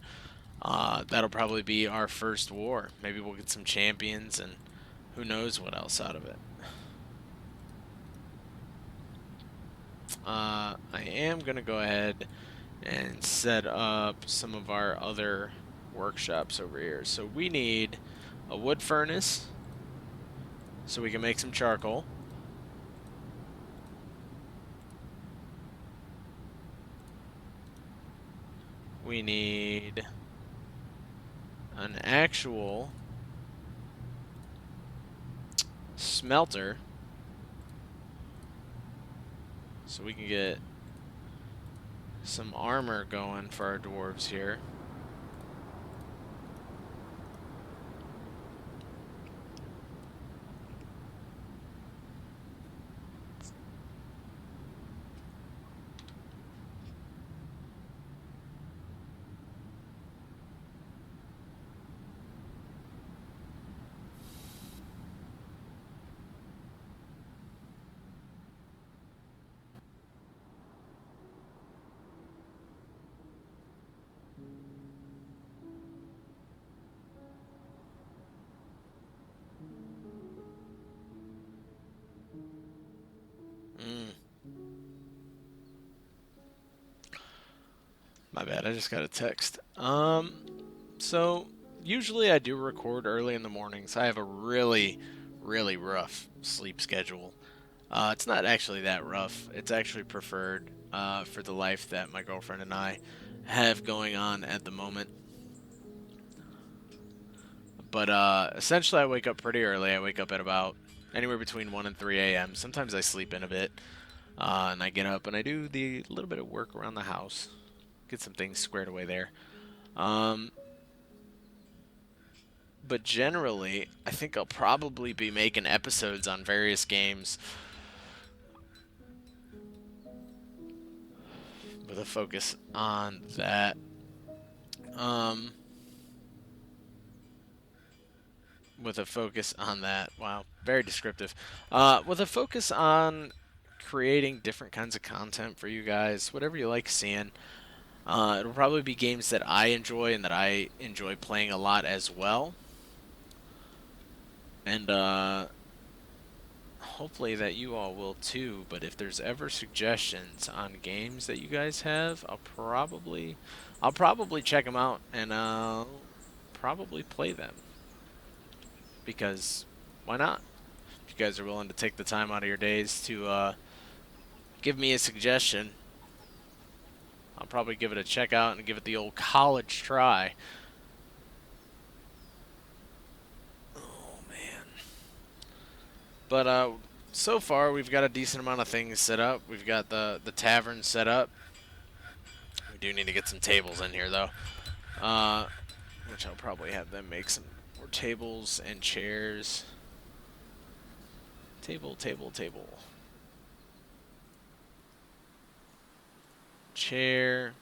That'll probably be our first war. Maybe we'll get some champions and who knows what else out of it. I am going to go ahead and set up some of our other workshops over here. So we need a wood furnace so we can make some charcoal. We need an actual smelter so we can get some armor going for our dwarves here. My bad, I just got a text. So usually I do record early in the mornings. I have a really rough sleep schedule. It's not actually that rough. It's actually preferred for the life that my girlfriend and I have going on at the moment. But essentially I wake up pretty early. I wake up at about anywhere between 1 and 3 a.m. Sometimes I sleep in a bit. And I get up and I do the little bit of work around the house. Get some things squared away there. But generally, I think I'll probably be making episodes on various games with a focus on that. with a focus on that. Wow, very descriptive. With a focus on creating different kinds of content for you guys, whatever you like seeing. It'll probably be games that I enjoy and that I enjoy playing a lot as well. And hopefully that you all will too. But if there's ever suggestions on games that you guys have, I'll probably check them out and probably play them. Because why not? If you guys are willing to take the time out of your days to give me a suggestion, I'll probably give it a check out and give it the old college try. Oh man. But so far we've got a decent amount of things set up. We've got the tavern set up. We do need to get some tables in here though. Which I'll probably have them make some more tables and chairs. Table, table, table. Chair.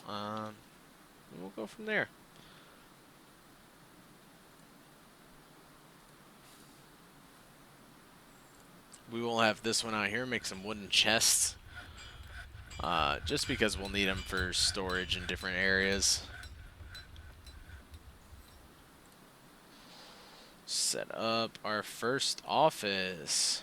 We'll go from there. We will have this one out here, make some wooden chests. Just because we'll need them for storage in different areas. Set up our first office.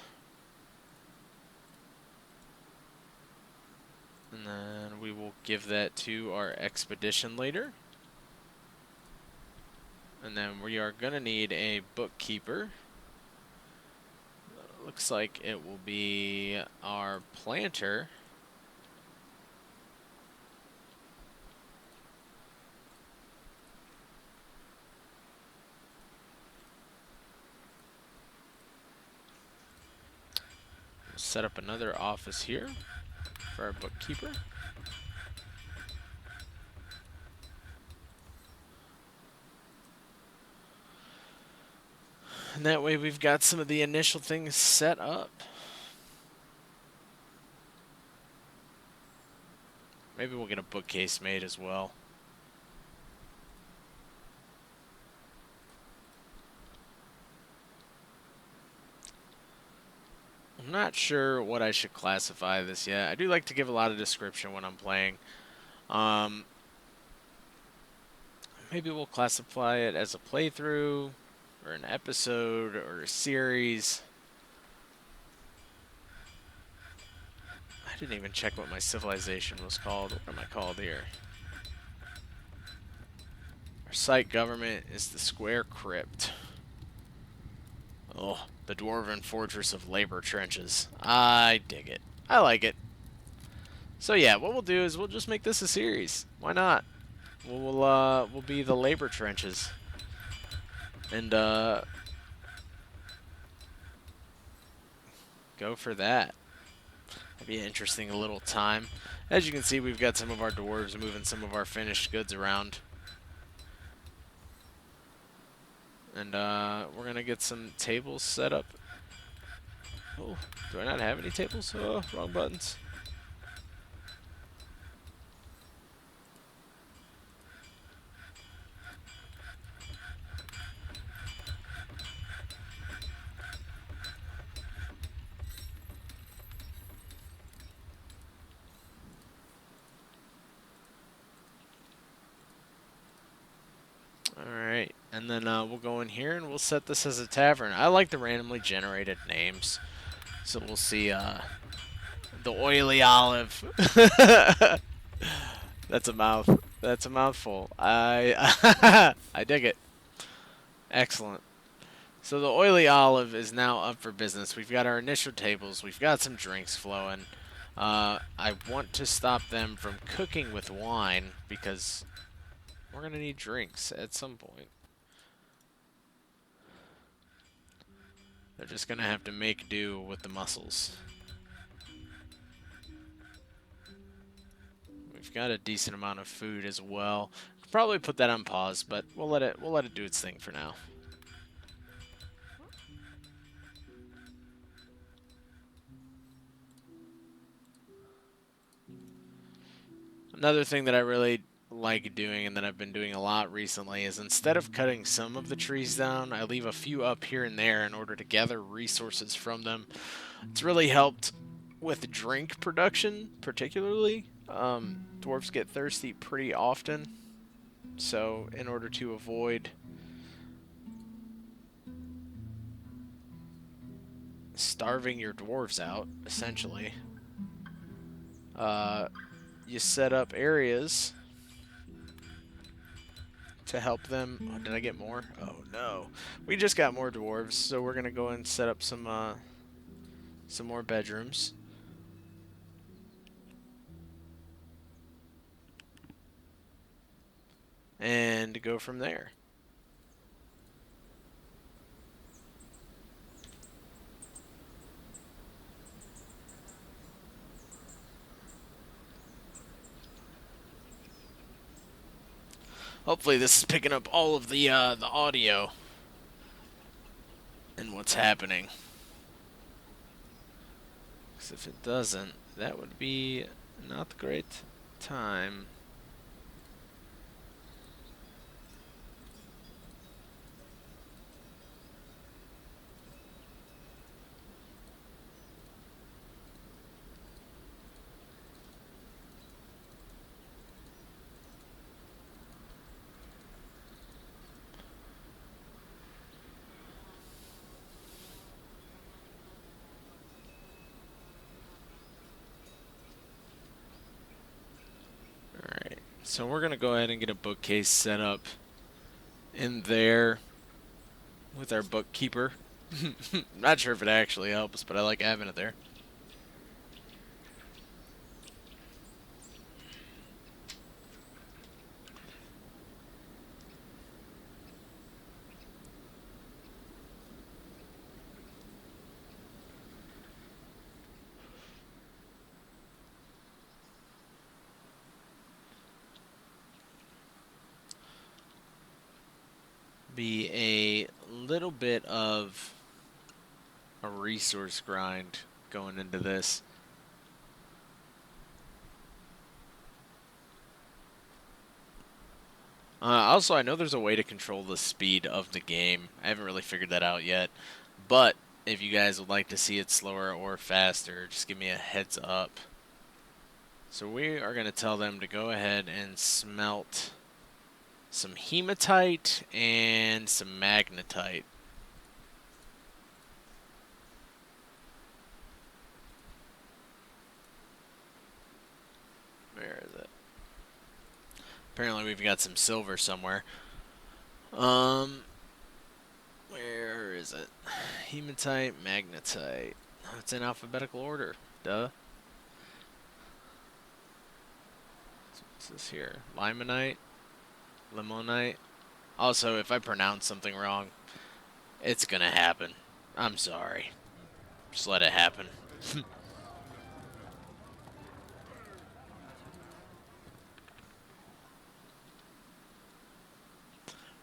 And then we will give that to our expedition leader. And then we are going to need a bookkeeper. Looks like it will be our planter. We'll set up another office here for our bookkeeper. And that way we've got some of the initial things set up. Maybe we'll get a bookcase made as well. I'm not sure what I should classify this yet. I do like to give a lot of description when I'm playing. Maybe we'll classify it as a playthrough, or an episode, or a series. I didn't even check what my civilization was called. What am I called here? Our site government is the Square Crypt. Oh, the Dwarven Fortress of Labortrenches. I dig it. I like it. So yeah, what we'll do is we'll just make this a series. Why not? We'll be the Labortrenches. And go for that. That'd be an interesting little time. As you can see, we've got some of our dwarves moving some of our finished goods around. And we're gonna get some tables set up. Oh, do I not have any tables? Oh, wrong buttons. Alright, and then we'll go in here and we'll set this as a tavern. I like the randomly generated names. So we'll see the Oily Olive. That's a mouth. That's a mouthful. I I dig it. Excellent. So the Oily Olive is now up for business. We've got our initial tables. We've got some drinks flowing. I want to stop them from cooking with wine because we're going to need drinks at some point. They're just going to have to make do with the mussels. We've got a decent amount of food as well. Could probably put that on pause, but we'll let it do its thing for now. Another thing that I really like doing, and that I've been doing a lot recently, is instead of cutting some of the trees down, I leave a few up here and there in order to gather resources from them. It's really helped with drink production, particularly. Dwarves get thirsty pretty often, so in order to avoid starving your dwarves out, essentially, you set up areas to help them. Oh, did I get more? Oh no, we just got more dwarves, so we're gonna go and set up some more bedrooms. And go from there. Hopefully this is picking up all of the audio and what's happening. Because if it doesn't, that would be not the great time. Alright, so we're going to go ahead and get a bookcase set up in there with our bookkeeper. Not sure if it actually helps, but I like having it there. Be a little bit of a resource grind going into this. Also, I know there's a way to control the speed of the game. I haven't really figured that out yet. But if you guys would like to see it slower or faster, just give me a heads up. So we are going to tell them to go ahead and smelt some hematite and some magnetite. Where is it? Apparently we've got some silver somewhere. Where is it? Hematite, magnetite. Oh, it's in alphabetical order. Duh. What's this here? Limonite? Limonite? Also, if I pronounce something wrong, it's gonna happen. I'm sorry. Just let it happen.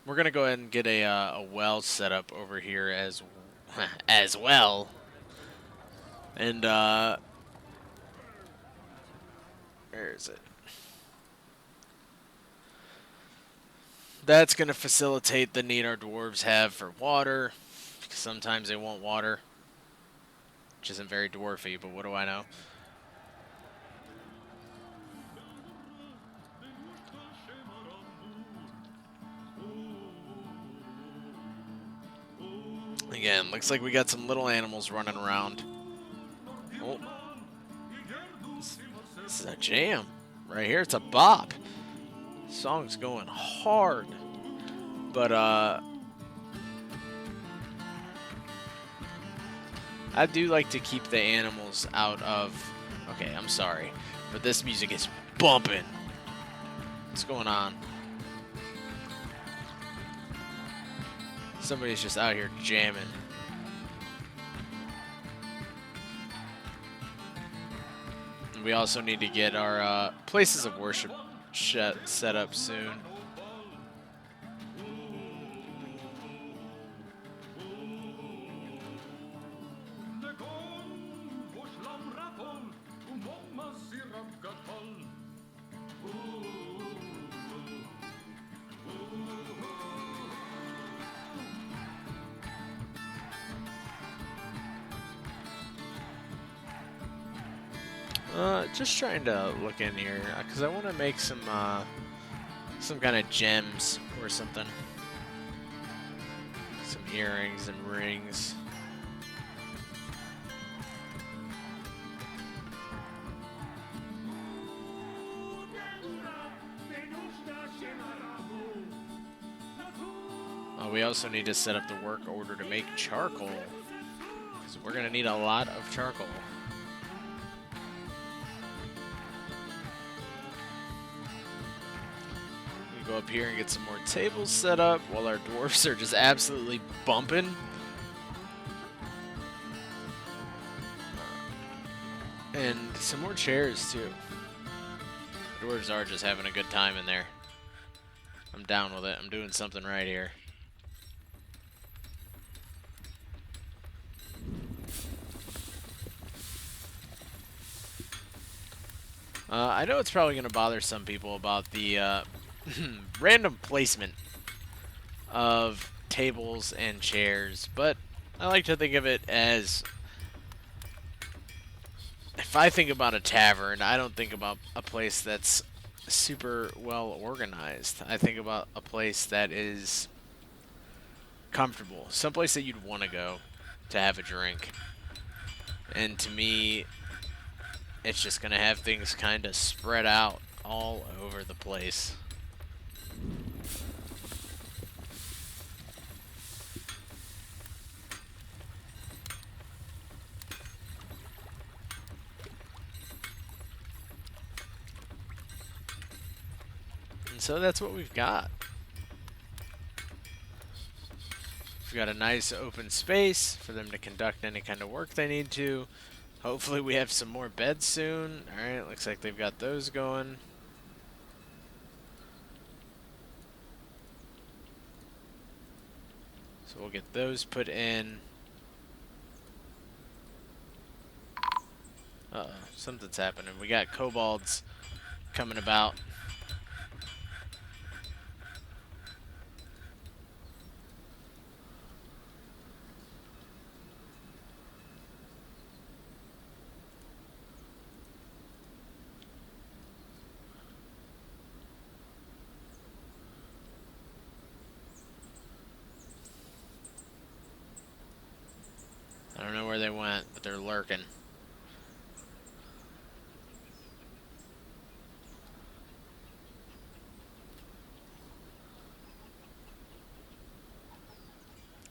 We're gonna go ahead and get a well set up over here as well, and where is it? That's gonna facilitate the need our dwarves have for water, because sometimes they want water, which isn't very dwarfy, but what do I know? Again, looks like we got some little animals running around. Oh. This is a jam. Right here, it's a bop. Song's going hard. But, I do like to keep the animals out of... Okay, I'm sorry. But this music is bumping. What's going on? Somebody's just out here jamming. And we also need to get our places of worship set up soon. Just trying to look in here, because I want to make some kind of gems or something. Some earrings and rings. We also need to set up the work order to make charcoal, because we're going to need a lot of charcoal. We go up here and get some more tables set up while our dwarfs are just absolutely bumping. And some more chairs too. The dwarves are just having a good time in there. I'm down with it. I'm doing something right here. I know it's probably going to bother some people about the random placement of tables and chairs, but I like to think of it as, if I think about a tavern, I don't think about a place that's super well organized. I think about a place that is comfortable, someplace that you'd want to go to have a drink. And to me, it's just going to have things kind of spread out all over the place. And so that's what we've got. We've got a nice open space for them to conduct any kind of work they need to. Hopefully we have some more beds soon. Alright, looks like they've got those going. So we'll get those put in. Uh-oh, something's happening. We got kobolds coming about. I don't know where they went, but they're lurking.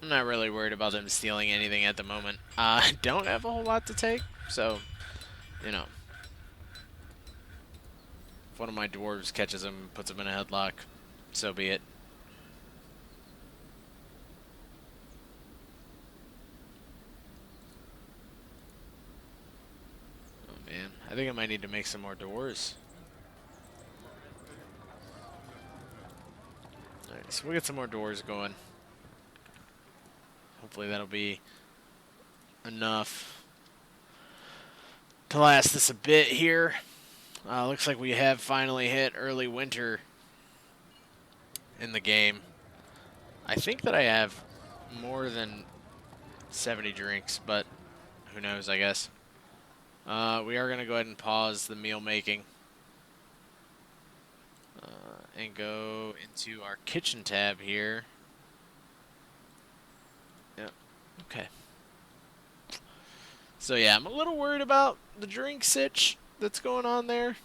I'm not really worried about them stealing anything at the moment. I don't have a whole lot to take, so, you know. If one of my dwarves catches him and puts him in a headlock, so be it. Oh man, I think I might need to make some more doors. Alright, so we'll get some more doors going. Hopefully that'll be enough to last us a bit here. Looks like we have finally hit early winter in the game. I think that I have more than 70 drinks, but who knows, I guess. We are going to go ahead and pause the meal making and go into our kitchen tab here. Yep. Okay. So yeah, I'm a little worried about the drink sitch that's going on there.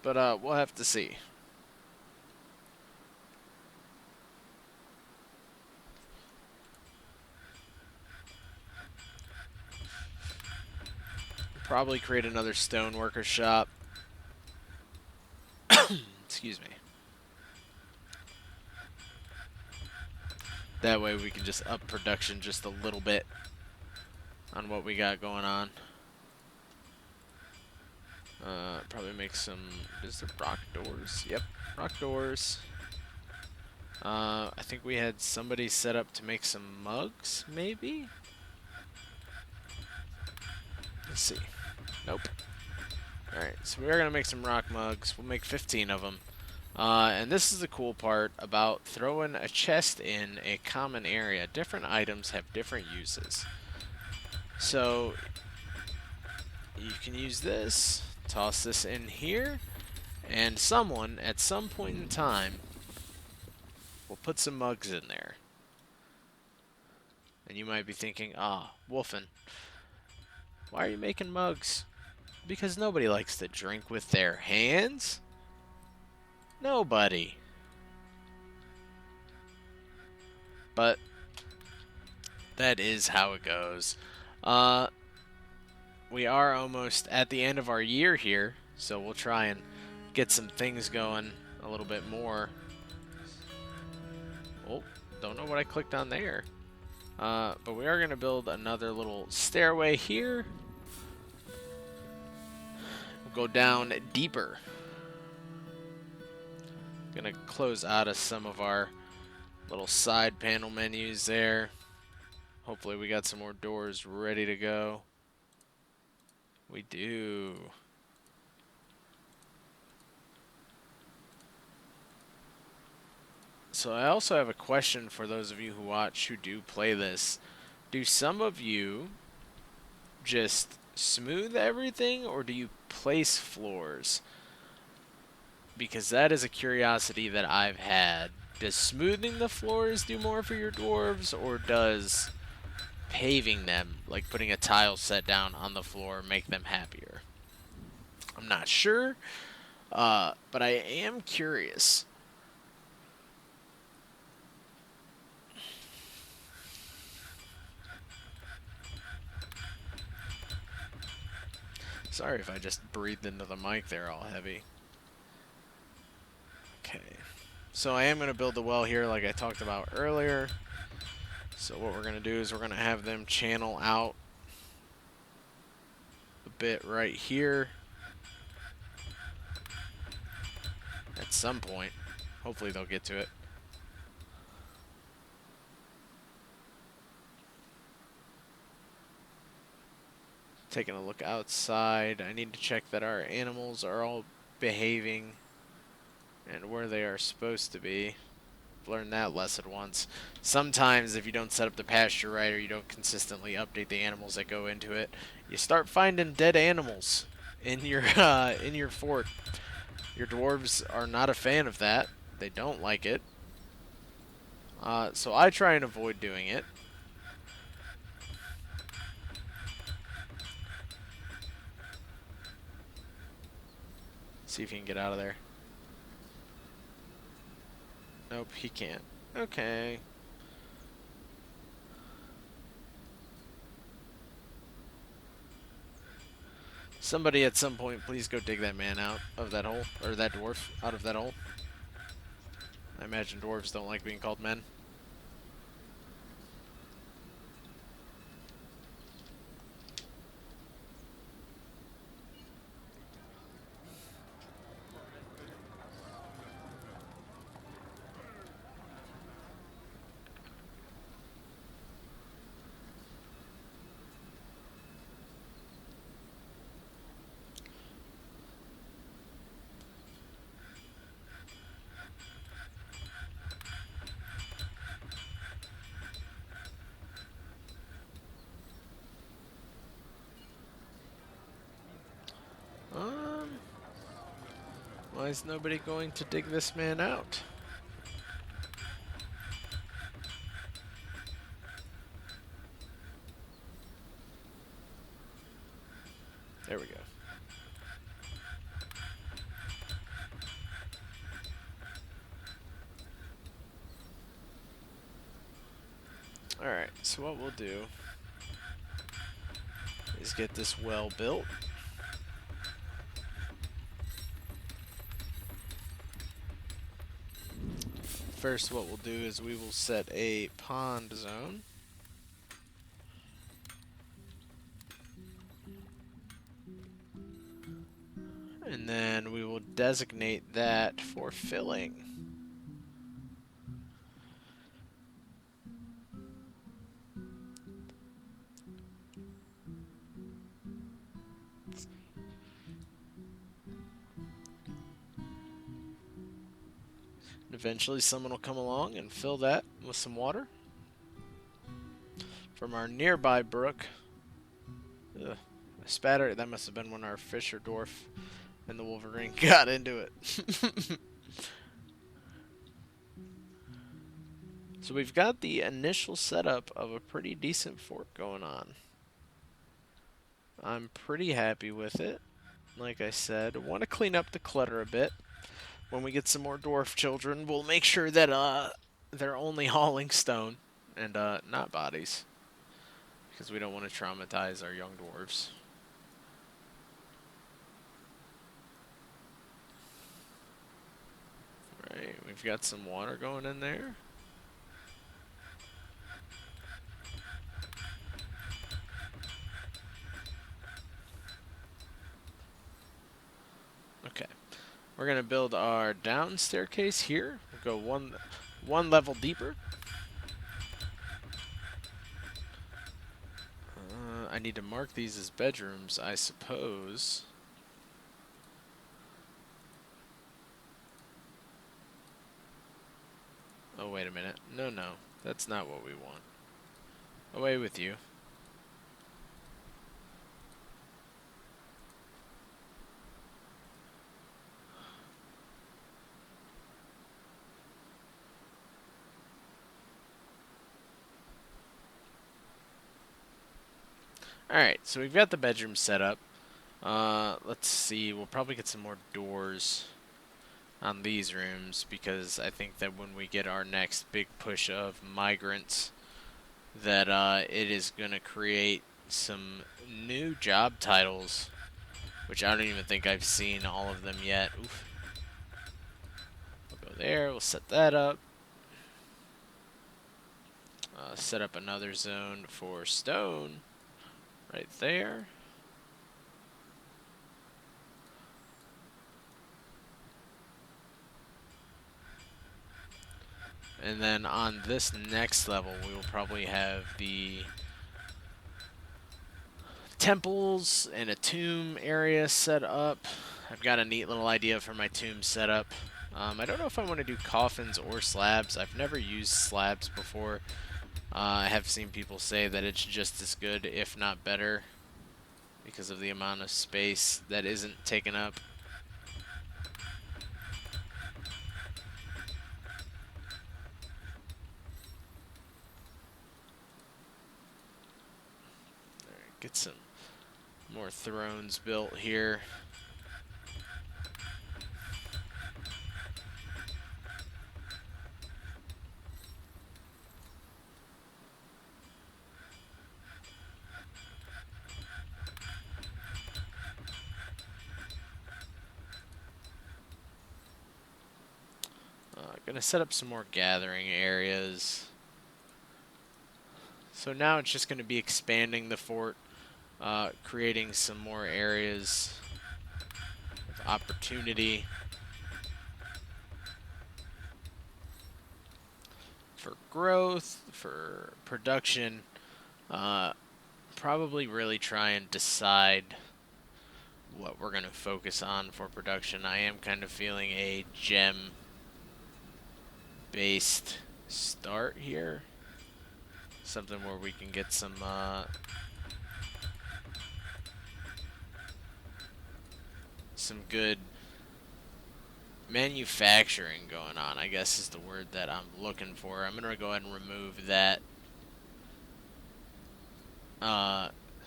But we'll have to see. Probably create another stoneworker shop. Excuse me. That way we can just up production just a little bit on what we got going on. Probably make some, is there rock doors? Yep, rock doors. I think we had somebody set up to make some mugs, maybe? Let's see. Nope. Alright, so we are going to make some rock mugs. We'll make 15 of them. And this is the cool part about throwing a chest in a common area. Different items have different uses. So, You can use this, toss this in here, and someone, at some point in time, will put some mugs in there. And you might be thinking, ah, Wolfen, why are you making mugs? Because nobody likes to drink with their hands. Nobody. But that is how it goes. We are almost at the end of our year here, so we'll try and get some things going a little bit more. Oh, don't know what I clicked on there. But we are going to build another little stairway here. We'll go down deeper. Going to close out of some of our little side panel menus there. Hopefully we got some more doors ready to go. We do. So I also have a question for those of you who watch who do play this. Do some of you just smooth everything, or do you place floors? Because that is a curiosity that I've had. Does smoothing the floors do more for your dwarves, or does paving them, like putting a tile set down on the floor, make them happier? I'm not sure, but I am curious. Sorry if I just breathed into the mic there all heavy. Okay. So I am going to build the well here like I talked about earlier. So what we're going to do is we're going to have them channel out a bit right here. At some point. Hopefully they'll get to it. Taking a look outside. I need to check that our animals are all behaving and where they are supposed to be. I've learned that lesson once. Sometimes if you don't set up the pasture right, or you don't consistently update the animals that go into it, you start finding dead animals in your fort. Your dwarves are not a fan of that. They don't like it. So I try and avoid doing it. See if he can get out of there. Nope, he can't. Okay. Somebody at some point, please go dig that man out of that hole, or that dwarf out of that hole. I imagine dwarves don't like being called men. Why is nobody going to dig this man out? There we go. Alright, so what we'll do is get this well built. First, what we'll do is we will set a pond zone. And then we will designate that for filling. Eventually someone will come along and fill that with some water from our nearby brook. Ugh, my Spatter. That must have been when our Fisher Dwarf and the Wolverine got into it. So we've got the initial setup of a pretty decent fort going on. I'm pretty happy with it. Like I said, I want to clean up the clutter a bit. When we get some more dwarf children, we'll make sure that they're only hauling stone and not bodies, because we don't want to traumatize our young dwarves. Right, we've got some water going in there. Okay, we're gonna build our down staircase here. We'll go one level deeper. I need to mark these as bedrooms, I suppose. Oh, wait a minute. No, that's not what we want. Away with you. Alright, so we've got the bedroom set up. Let's see, we'll probably get some more doors on these rooms, because I think that when we get our next big push of migrants, that it is going to create some new job titles, which I don't even think I've seen all of them yet. Oof. We'll go there, we'll set that up. Set up another zone for stone. Right there. And then on this next level, we will probably have the temples and a tomb area set up. I've got a neat little idea for my tomb setup. I don't know if I want to do coffins or slabs. I've never used slabs before. I have seen people say that it's just as good, if not better, because of the amount of space that isn't taken up. Alright, get some more thrones built here. Gonna set up some more gathering areas. So now it's just gonna be expanding the fort, creating some more areas of opportunity for growth, for production. Probably really try and decide what we're gonna focus on for production. I am kind of feeling a gem based start here, something where we can get some good manufacturing going on, I guess is the word that I'm looking for. I'm gonna go ahead and remove that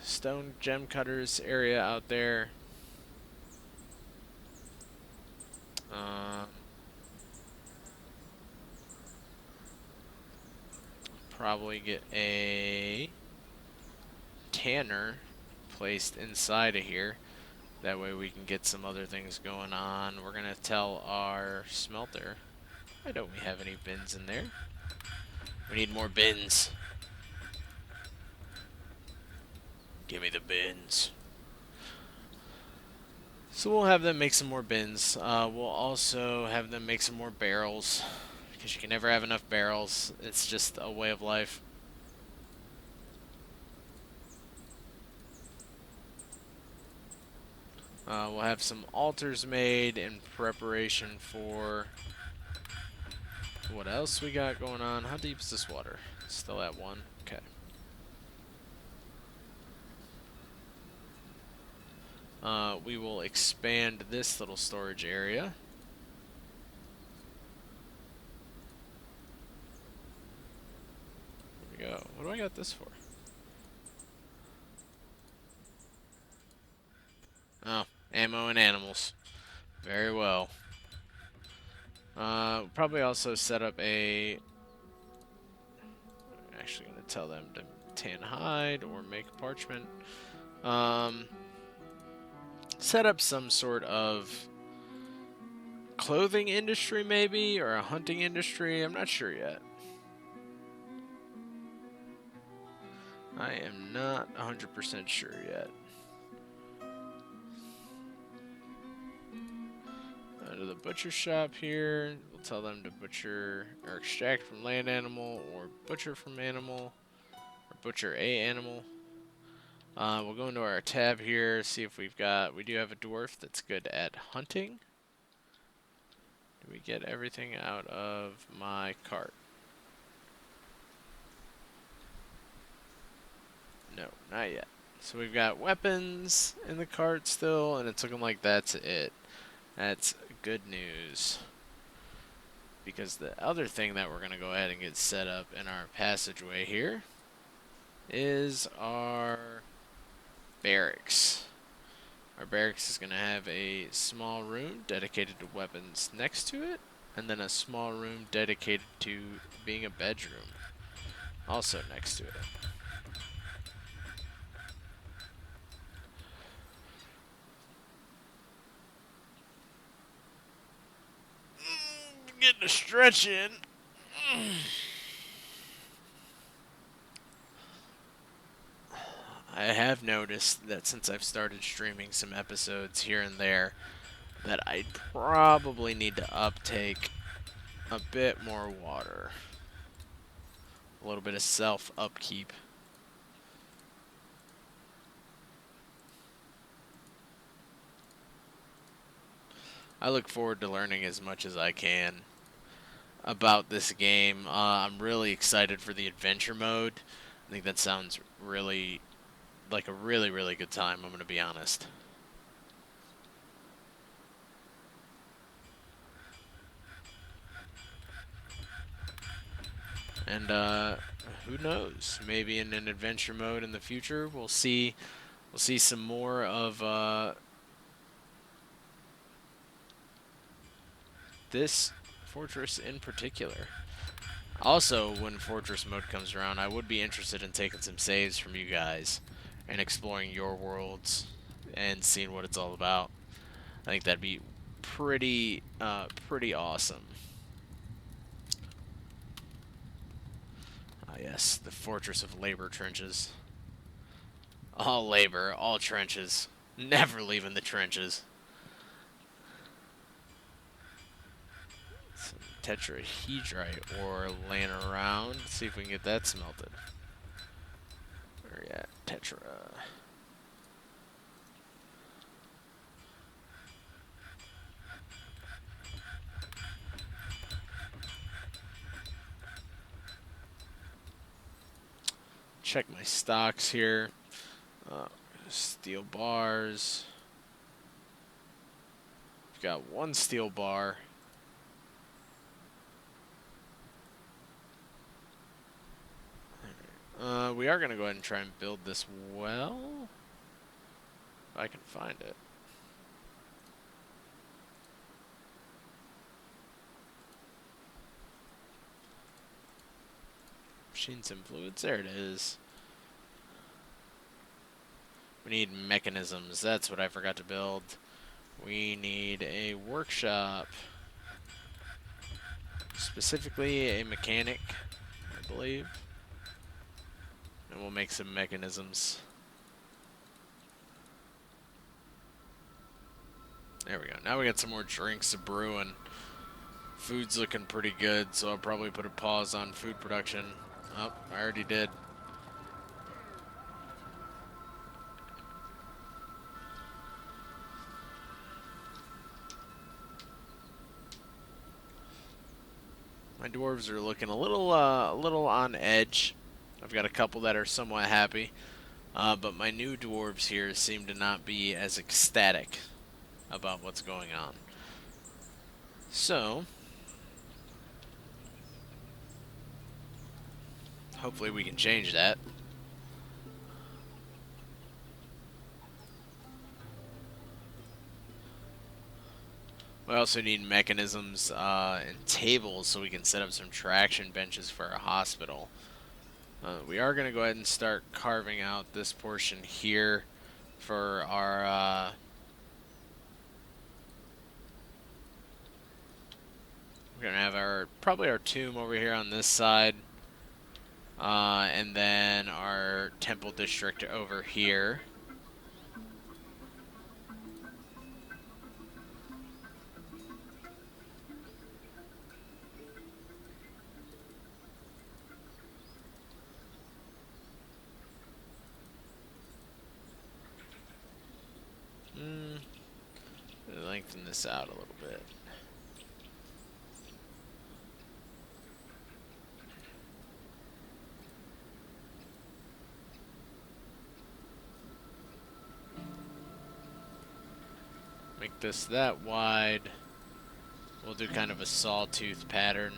stone gem cutters area out there. Probably get a tanner placed inside of here. That way we can get some other things going on. We're going to tell our smelter, why don't we have any bins in there? We need more bins. Give me the bins. So we'll have them make some more bins. We'll also have them make some more barrels, because you can never have enough barrels. It's just a way of life. We'll have some altars made in preparation for what else we got going on. How deep is this water? Still at 1. Okay. We will expand this little storage area. There we go. What do I got this for? Oh, ammo and animals. Very well. Probably also set up a... I'm actually going to tell them to tan hide or make parchment. Set up some sort of clothing industry maybe, or a hunting industry. I'm not sure yet. I am not 100% sure yet. To the butcher shop here, we'll tell them to butcher or extract from land animal or butcher from animal or butcher a animal. We'll go into our tab here, see if we do have a dwarf that's good at hunting. Do we get everything out of my cart? No, not yet. So we've got weapons in the cart still, and it's looking like that's it. That's good news. Because the other thing that we're going to go ahead and get set up in our passageway here is our barracks. Our barracks is going to have a small room dedicated to weapons next to it, and then a small room dedicated to being a bedroom also next to it. Getting a stretch in. I have noticed that since I've started streaming some episodes here and there, that I probably need to uptake a bit more water. A little bit of self-upkeep. I look forward to learning as much as I can about this game. I'm really excited for the adventure mode. I think that sounds really like a really good time, I'm going to be honest. And who knows? Maybe in an adventure mode in the future, we'll see some more of this fortress in particular. Also, when fortress mode comes around, I would be interested in taking some saves from you guys and exploring your worlds and seeing what it's all about. I think that'd be pretty awesome. Ah, yes, the fortress of Labortrenches. All labor, all trenches. Never leaving the trenches. Some tetrahedrite ore laying around. Let's see if we can get that smelted. Where are we at? Tetra. Check my stocks here. Steel bars. We've got one steel bar. We are going to go ahead and try and build this well. If I can find it. Machines and fluids. There it is. We need mechanisms. That's what I forgot to build. We need a workshop. Specifically a mechanic, I believe. And we'll make some mechanisms. There we go. Now we got some more drinks to brew, and food's looking pretty good, so I'll probably put a pause on food production. Oh, I already did. My dwarves are looking a little on edge. I've got a couple that are somewhat happy. But my new dwarves here seem to not be as ecstatic about what's going on. So, hopefully we can change that. We also need mechanisms and tables so we can set up some traction benches for our hospital. We are going to go ahead and start carving out this portion here for our... we're going to have probably our tomb over here on this side. And then our temple district over here. Lengthen this out a little bit. Make this that wide. We'll do kind of a sawtooth pattern.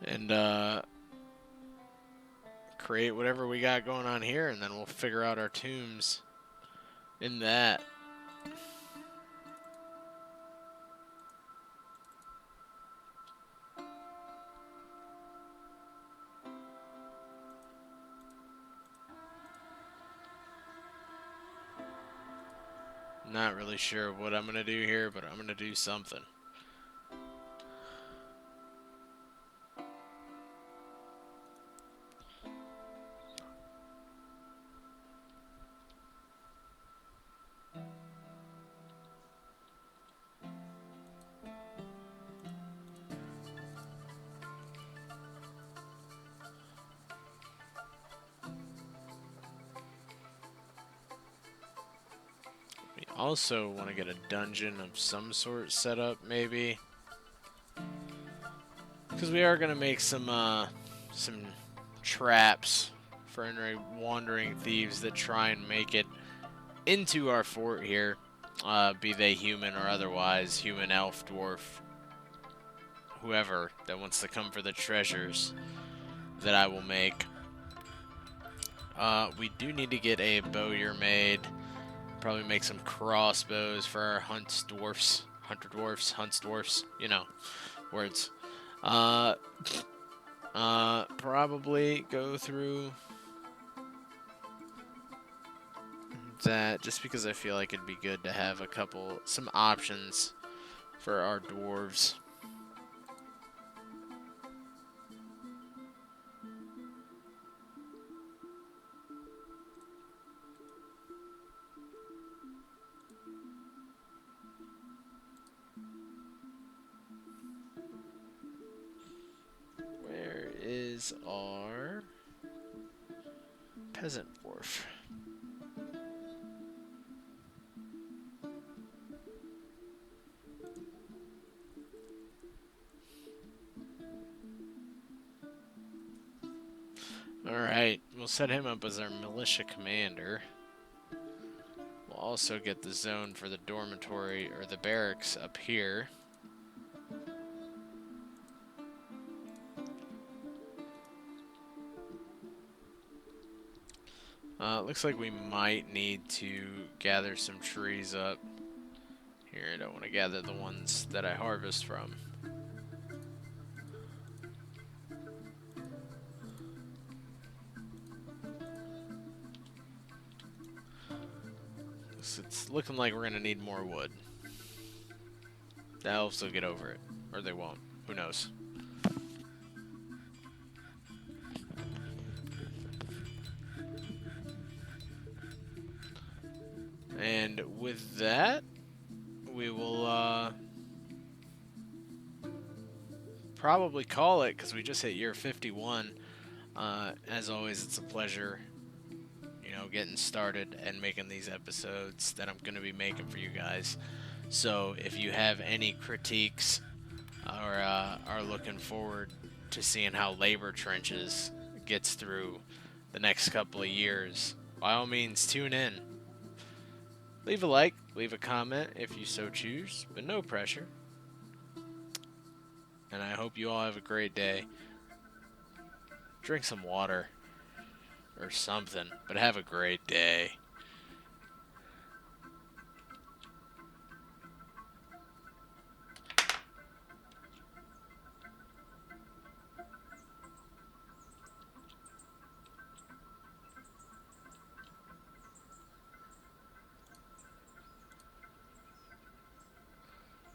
And create whatever we got going on here, and then we'll figure out our tombs in that. Not really sure what I'm going to do here, but I'm going to do something. Also want to get a dungeon of some sort set up, maybe, because we are going to make some traps for any wandering thieves that try and make it into our fort here, be they human or otherwise, human, elf, dwarf, whoever that wants to come for the treasures that I will make. We do need to get a bowyer made. Probably make some crossbows for our hunter dwarfs, hunts dwarfs, you know, words. Probably go through that just because I feel like it'd be good to have some options for our dwarves. Is our peasant dwarf. Alright, we'll set him up as our militia commander. We'll also get the zone for the dormitory or the barracks up here. Looks like we might need to gather some trees up. Here, I don't want to gather the ones that I harvest from. It's looking like we're going to need more wood. The elves will get over it. Or they won't. Who knows? And with that, we will probably call it because we just hit year 51. As always, it's a pleasure, getting started and making these episodes that I'm going to be making for you guys. So if you have any critiques or are looking forward to seeing how Labortrenches gets through the next couple of years, by all means, tune in. Leave a like, leave a comment if you so choose, but no pressure. And I hope you all have a great day. Drink some water or something, but have a great day.